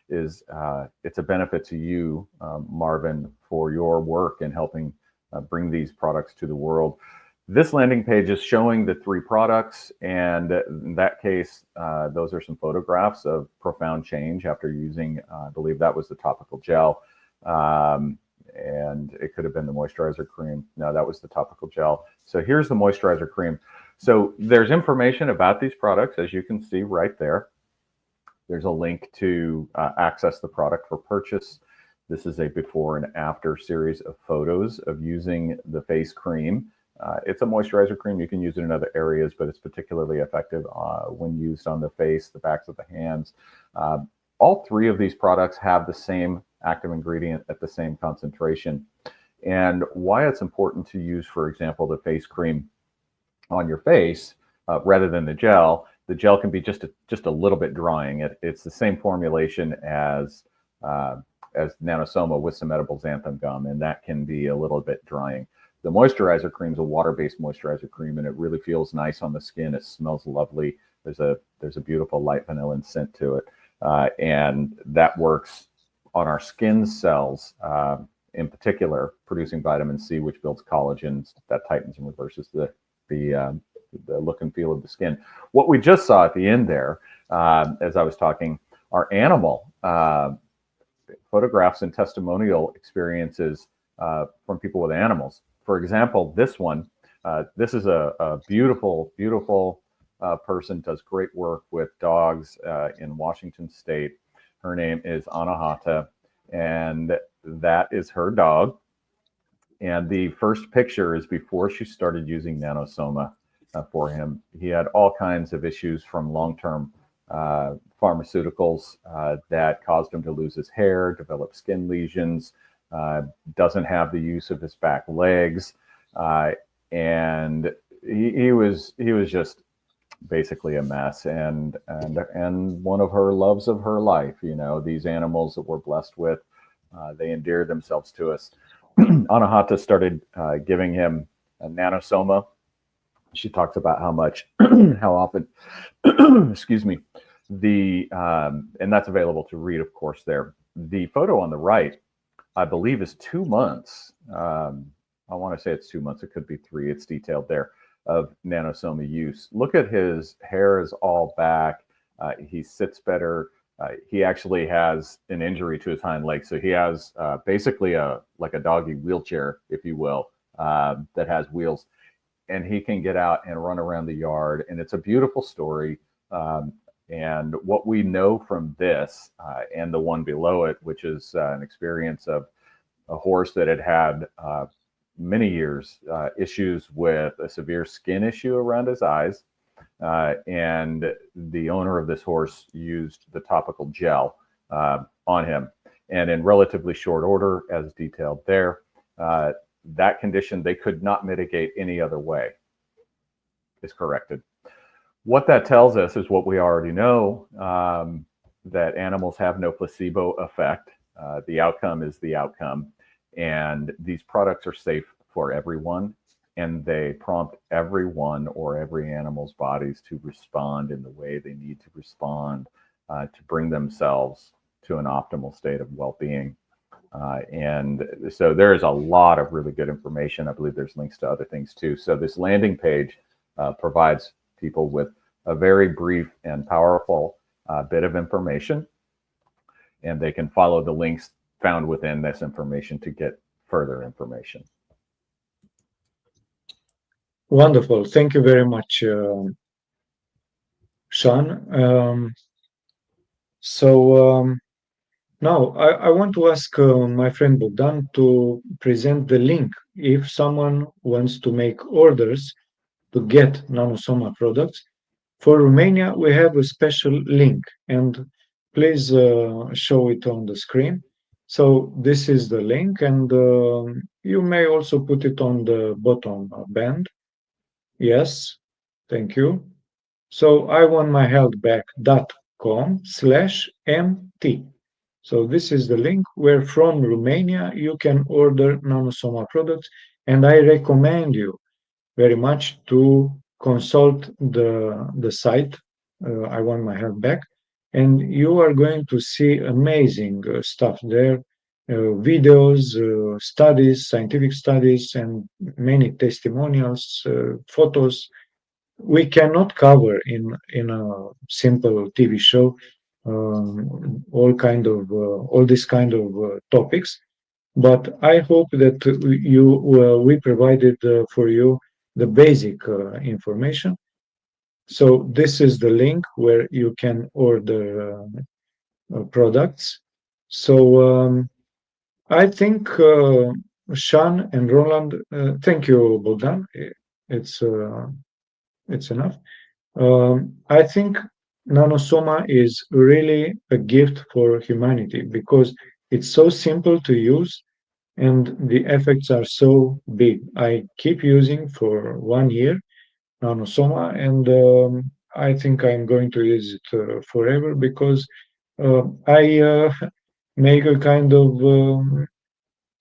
it's a benefit to you, Marvin, for your work in helping bring these products to the world. This landing page is showing the 3 products, and in that case, those are some photographs of profound change after using, I believe that was the topical gel, and it could have been the moisturizer cream. No, that was the topical gel. So here's the moisturizer cream. So there's information about these products, as you can see right there. There's a link to access the product for purchase. This is a before and after series of photos of using the face cream. It's a moisturizer cream. You can use it in other areas, but it's particularly effective when used on the face, the backs of the hands. All 3 of these products have the same active ingredient at the same concentration. And why it's important to use, for example, the face cream on your face rather than the gel. The gel can be just a little bit drying. It's the same formulation as Nano Soma with some edible xanthan gum, and that can be a little bit drying. The moisturizer cream is a water-based moisturizer cream, and it really feels nice on the skin. It smells lovely. There's a beautiful light vanilla scent to it, and that works on our skin cells, in particular, producing vitamin C, which builds collagen that tightens and reverses the look and feel of the skin. What we just saw at the end there, as I was talking, are animal photographs and testimonial experiences from people with animals. For example, this one, this is a beautiful, beautiful person, does great work with dogs in Washington State. Her name is Anahata, and that is her dog. And the first picture is before she started using Nano Soma for him. He had all kinds of issues from long-term pharmaceuticals that caused him to lose his hair, develop skin lesions, doesn't have the use of his back legs, and he was just basically a mess, and one of her loves of her life. You know, these animals that we're blessed with, they endear themselves to us. Anahata started giving him a Nano Soma. She talks about how often, excuse me, and that's available to read, of course, there. The photo on the right, I believe, is 2 months. I want to say it's 2 months. It could be 3. It's detailed there of Nano Soma use. Look at his hair is all back. He sits better. He actually has an injury to his hind leg. So he has basically like a doggy wheelchair, if you will, that has wheels. And he can get out and run around the yard. And it's a beautiful story. And what we know from this and the one below it, which is an experience of a horse that had many years issues with a severe skin issue around his eyes. And the owner of this horse used the topical gel on him. And in relatively short order, as detailed there, that condition they could not mitigate any other way is corrected. What that tells us is what we already know, that animals have no placebo effect. The outcome is the outcome. And these products are safe for everyone. And they prompt everyone or every animal's bodies to respond in the way they need to respond to bring themselves to an optimal state of well-being. And so there is a lot of really good information. I believe there's links to other things too. So this landing page provides people with a very brief and powerful bit of information, and they can follow the links found within this information to get further information. Wonderful. Thank you very much, Sean. Now I want to ask my friend Bogdan to present the link if someone wants to make orders to get Nano Soma products. For Romania, we have a special link, and please show it on the screen. So this is the link, and you may also put it on the bottom band. Yes, thank you. So iwantmyhealthback.com/mt. So this is the link where from Romania you can order Nano Soma products, and I recommend you very much to consult the site, I Want My Health Back, and you are going to see amazing stuff there, videos, studies, scientific studies, and many testimonials, photos. We cannot cover in a simple TV show all this kind of topics, but I hope that we provided for you the basic information. So this is the link where you can order products. So I think Sean and Roland, thank you, Bogdan. It's enough. I think Nano Soma is really a gift for humanity because it's so simple to use and the effects are so big. I keep using for 1 year Nano Soma, and I think I'm going to use it forever because I make a kind of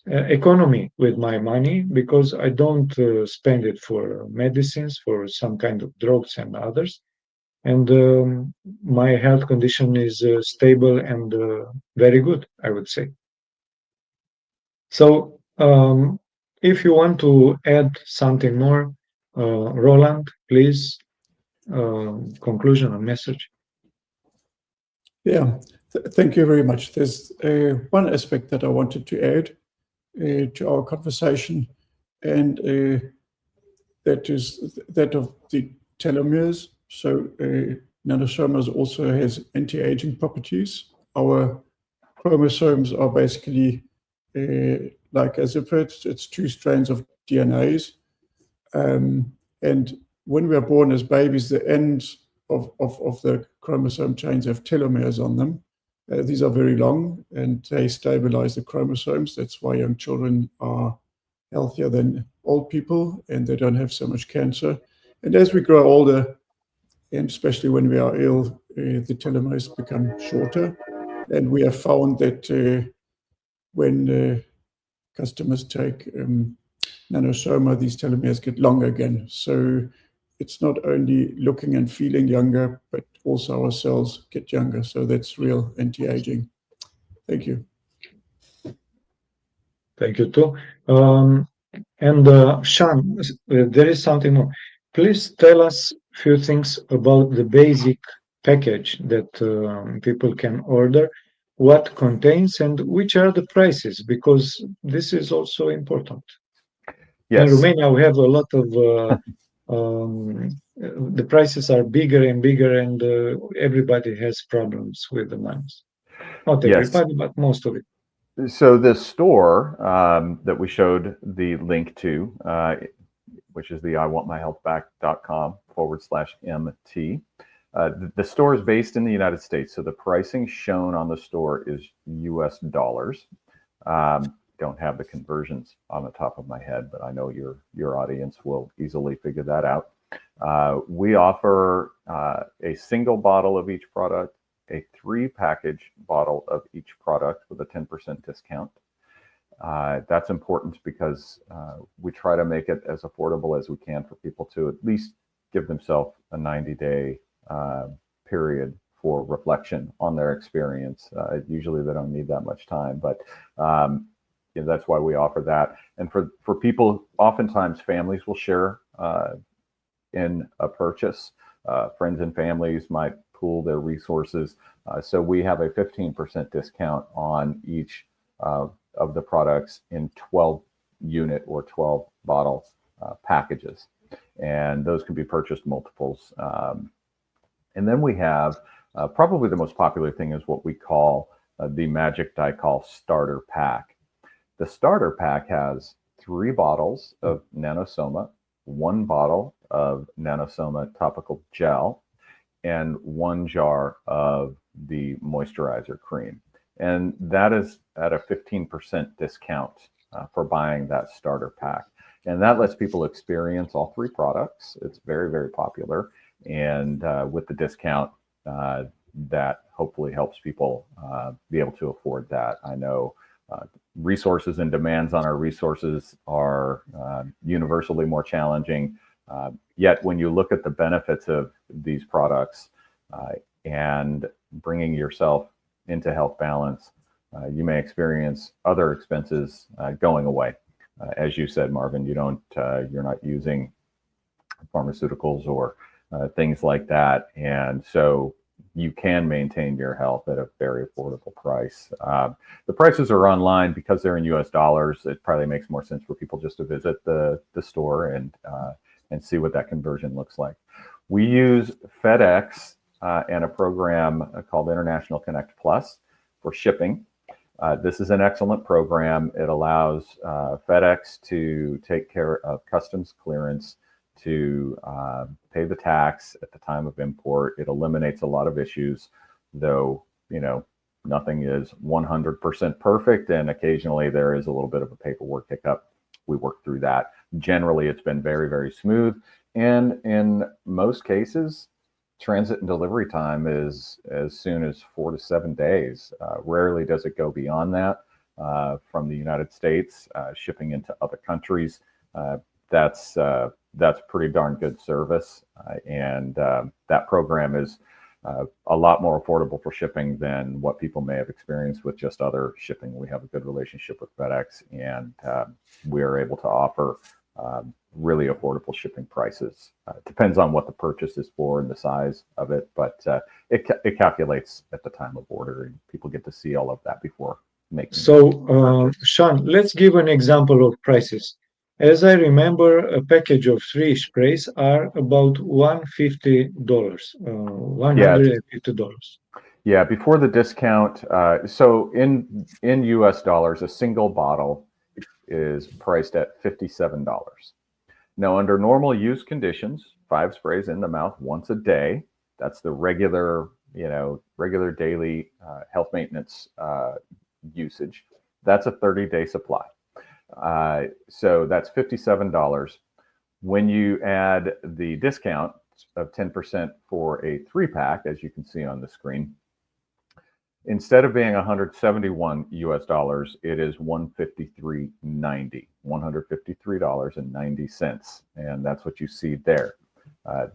economy with my money because I don't spend it for medicines, for some kind of drugs and others. And my health condition is stable and very good, I would say. So if you want to add something more, Roland, please, conclusion or message. Yeah, thank you very much. There's one aspect that I wanted to add to our conversation, and that is that of the telomeres. So Nano Soma also has anti-aging properties. Our chromosomes are basically like asupra. It's two strands of DNAs. And when we are born as babies, the ends of the chromosome chains have telomeres on them. These are very long and they stabilize the chromosomes. That's why young children are healthier than old people and they don't have so much cancer. And as we grow older, and especially when we are ill, the telomeres become shorter. And we have found that when customers take Nano Soma, these telomeres get longer again. So it's not only looking and feeling younger, but also our cells get younger. So that's real anti-aging. Thank you. Thank you too. Sean, there is something more. Please tell us a few things about the basic package that people can order, what contains and which are the prices, because this is also important. Yes. In Romania, we have a lot of the prices are bigger and bigger, and everybody has problems with the mines. Not everybody, but most of it. So this store that we showed the link to, which is the iwantmyhealthback.com/MT. The store is based in the United States, so the pricing shown on the store is US dollars. Don't have the conversions on the top of my head, but I know your audience will easily figure that out. We offer a single bottle of each product, a 3-package bottle of each product with a 10% discount. That's important because we try to make it as affordable as we can for people to at least give themselves a 90-day period for reflection on their experience. Usually they don't need that much time, but that's why we offer that. And for people, oftentimes families will share in a purchase. Friends and families might pool their resources. So we have a 15% discount on each of the products in 12 unit or 12 bottle packages. And those can be purchased multiples. And then we have probably the most popular thing is what we call the Magic Dichol starter pack. The starter pack has 3 bottles of Nano Soma, 1 bottle of Nano Soma topical gel, and 1 jar of the moisturizer cream. And that is at a 15% discount for buying that starter pack. And that lets people experience all 3 products. It's very, very popular. And with the discount, that hopefully helps people be able to afford that. I know resources and demands on our resources are universally more challenging. Yet when you look at the benefits of these products and bringing yourself into health balance, you may experience other expenses going away. As you said, Marvin, you're not using pharmaceuticals or things like that. And so you can maintain your health at a very affordable price. The prices are online because they're in US dollars. It probably makes more sense for people just to visit the store and see what that conversion looks like. We use FedEx and a program called International Connect Plus for shipping. This is an excellent program. It allows FedEx to take care of customs clearance, to pay the tax at the time of import. It eliminates a lot of issues, though, nothing is 100% perfect. And occasionally there is a little bit of a paperwork hiccup. We work through that. Generally, it's been very, very smooth. And in most cases, transit and delivery time is as soon as 4 to 7 days. Rarely does it go beyond that. from the United States, shipping into other countries. That's pretty darn good service, and that program is a lot more affordable for shipping than what people may have experienced with just other shipping. We have a good relationship with FedEx, and we are able to offer really affordable shipping prices. Depends on what the purchase is for and the size of it, but it calculates at the time of order, and people get to see all of that before making. So, Sean, let's give an example of prices. As I remember, a package of 3 sprays are about $150, $150. Yeah, before the discount. So in US dollars, a single bottle is priced at $57. Now, under normal use conditions, 5 sprays in the mouth once a day. That's the regular daily health maintenance usage. That's a 30-day supply. So that's $57. When you add the discount of 10% for a 3-pack, as you can see on the screen, instead of being $171 US, it is $153.90, $153.90, and that's what you see there.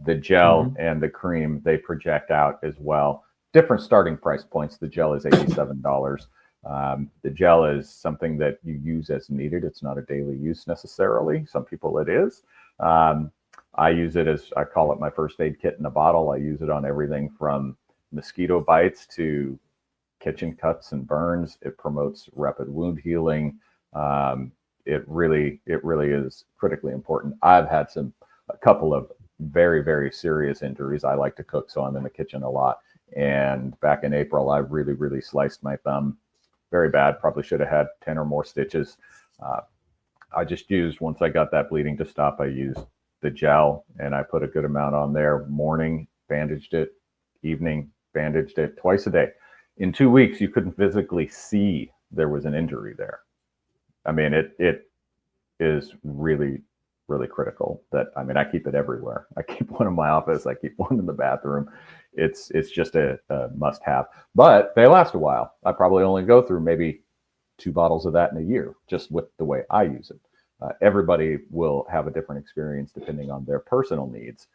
The gel and the cream, they project out as well. Different starting price points. The gel is $87. The gel is something that you use as needed. It's not a daily use necessarily. Some people it is. I use it as, I call it my first aid kit in a bottle. I use it on everything from mosquito bites to kitchen cuts and burns. It promotes rapid wound healing. It really is critically important. I've had a couple of very, very serious injuries. I like to cook, so I'm in the kitchen a lot. And back in April, I really sliced my thumb. Very bad. Probably should have had 10 or more stitches. I just used, once I got that bleeding to stop, I used the gel, and I put a good amount on there. Morning, bandaged it. Evening, bandaged it. Twice a day. In 2 weeks, you couldn't physically see there was an injury there. I mean, it is really critical. I keep it everywhere. I keep one in my office. I keep one in the bathroom. It's just a must-have. But they last a while. I probably only go through maybe 2 bottles of that in a year, just with the way I use it. Everybody will have a different experience depending on their personal needs.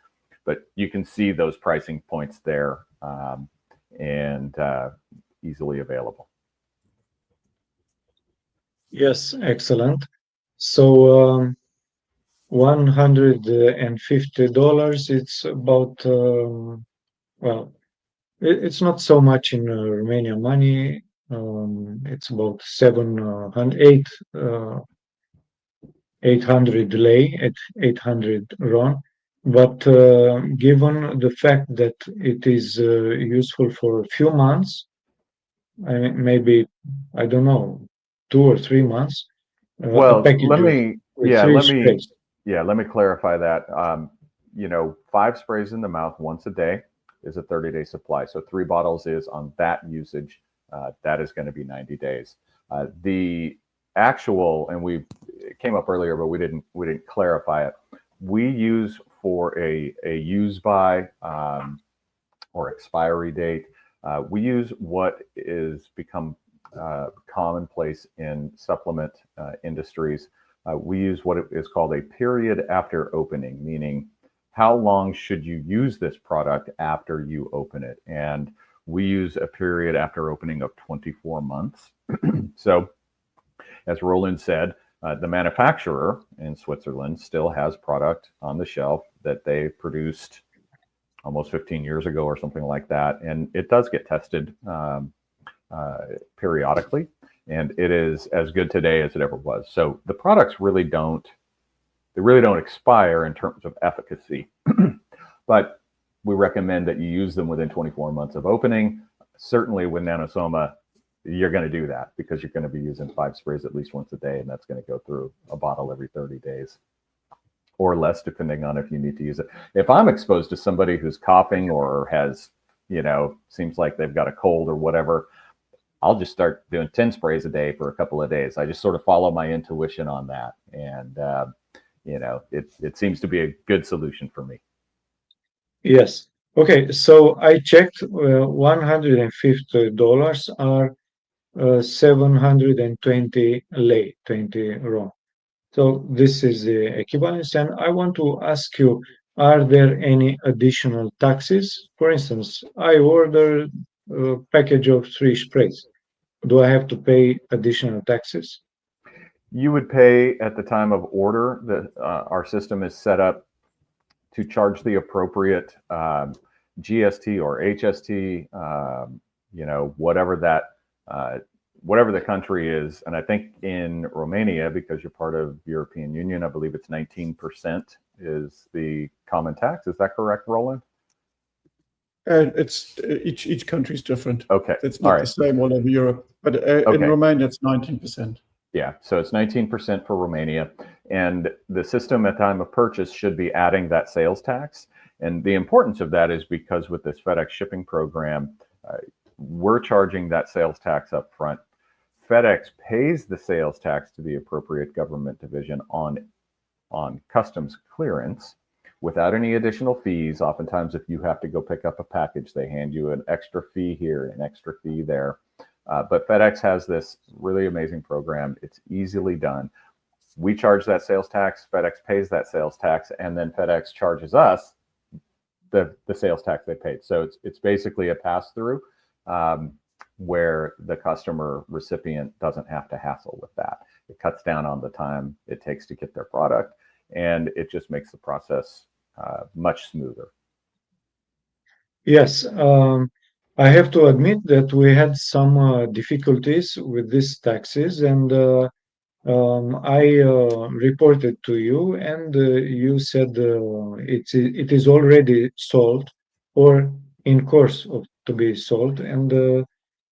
But you can see those pricing points there, and easily available. Yes, excellent. So $150, it's about, well, it's not so much in Romanian money. It's about 800 lei, at 800 RON. But given the fact that it is useful for a few months, maybe, I don't know, 2 or 3 months. Well, let me clarify that. 5 sprays in the mouth once a day is a 30-day supply. So 3 bottles is on that usage. That is going to be 90 days. The actual, and it came up earlier, but we didn't clarify it. We use for a use by or expiry date. We use what is become commonplace in supplement industries. We use what is called a period after opening, meaning how long should you use this product after you open it? And we use a period after opening of 24 months. So, as Roland said, the manufacturer in Switzerland still has product on the shelf that they produced almost 15 years ago or something like that. And it does get tested periodically, and it is as good today as it ever was. So the products really don't expire in terms of efficacy, but we recommend that you use them within 24 months of opening. Certainly with Nano Soma, you're going to do that because you're going to be using 5 sprays at least once a day, and that's going to go through a bottle every 30 days or less, depending on if you need to use it. If I'm exposed to somebody who's coughing or has, seems like they've got a cold or whatever, I'll just start doing 10 sprays a day for a couple of days. I just sort of follow my intuition on that. And, it seems to be a good solution for me. Yes. Okay. So I checked, $150 are 720 lei, 20 RON. So this is the equivalence. And I want to ask you, are there any additional taxes? For instance, I order a package of 3 sprays. Do I have to pay additional taxes? You would pay at the time of order. Our system is set up to charge the appropriate GST or HST, whatever the country is. And I think in Romania, because you're part of the European Union, I believe it's 19% is the common tax. Is that correct, Roland? It's each country is different. Okay, it's not the same all over Europe, but in Romania it's 19%. Yeah, so it's 19% for Romania, and the system at time of purchase should be adding that sales tax. And the importance of that is because with this FedEx shipping program, we're charging that sales tax up front. FedEx pays the sales tax to the appropriate government division on customs clearance without any additional fees. Oftentimes, if you have to go pick up a package, they hand you an extra fee here, an extra fee there. But FedEx has this really amazing program. It's easily done. We charge that sales tax, FedEx pays that sales tax, and then FedEx charges us the sales tax they paid. So it's basically a pass-through where the customer recipient doesn't have to hassle with that. It cuts down on the time it takes to get their product, and it just makes the process much smoother. Yes. I have to admit that we had some difficulties with these taxes, and I reported to you, and you said it is already solved or in course of to be solved, and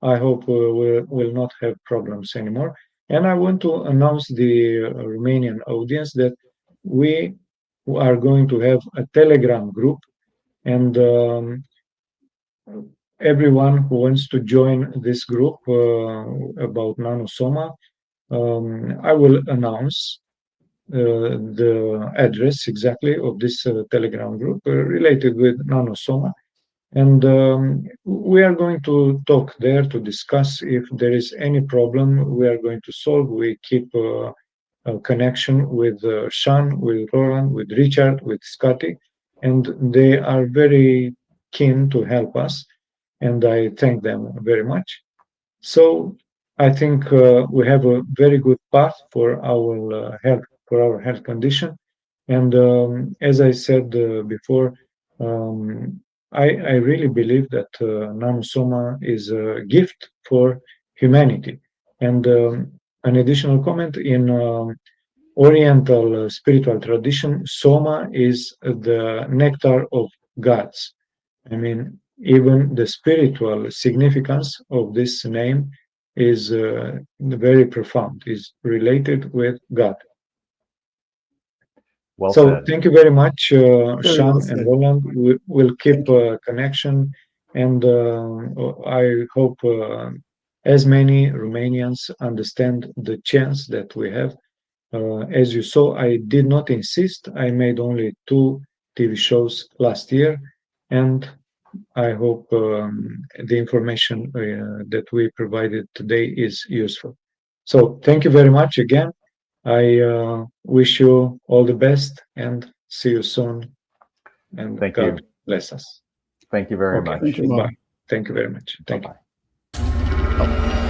I hope we will not have problems anymore. And I want to announce the Romanian audience that we are going to have a Telegram group, and everyone who wants to join this group about Nano Soma, I will announce the address exactly of this Telegram group related with Nano Soma. And we are going to talk there to discuss if there is any problem we are going to solve. We keep a connection with Sean, with Roland, with Richard, with Scotty, and they are very keen to help us, and I thank them very much. So I think we have a very good path for our health condition, and as I said before, I really believe that Nano Soma is a gift for humanity. And an additional comment, in Oriental spiritual tradition, Soma is the nectar of gods. I mean, even the spiritual significance of this name is very profound, is related with God. Well so said. Thank you very much, Sean and Roland. We will keep a connection, and I hope as many Romanians understand the chance that we have. As you saw, I did not insist. I made only 2 TV shows last year, and I hope the information that we provided today is useful. So thank you very much again. I wish you all the best and see you soon. And Thank God you. bless us. Thank you very much. Thank you, Bye. Thank you very much. Thank you. Bye-bye.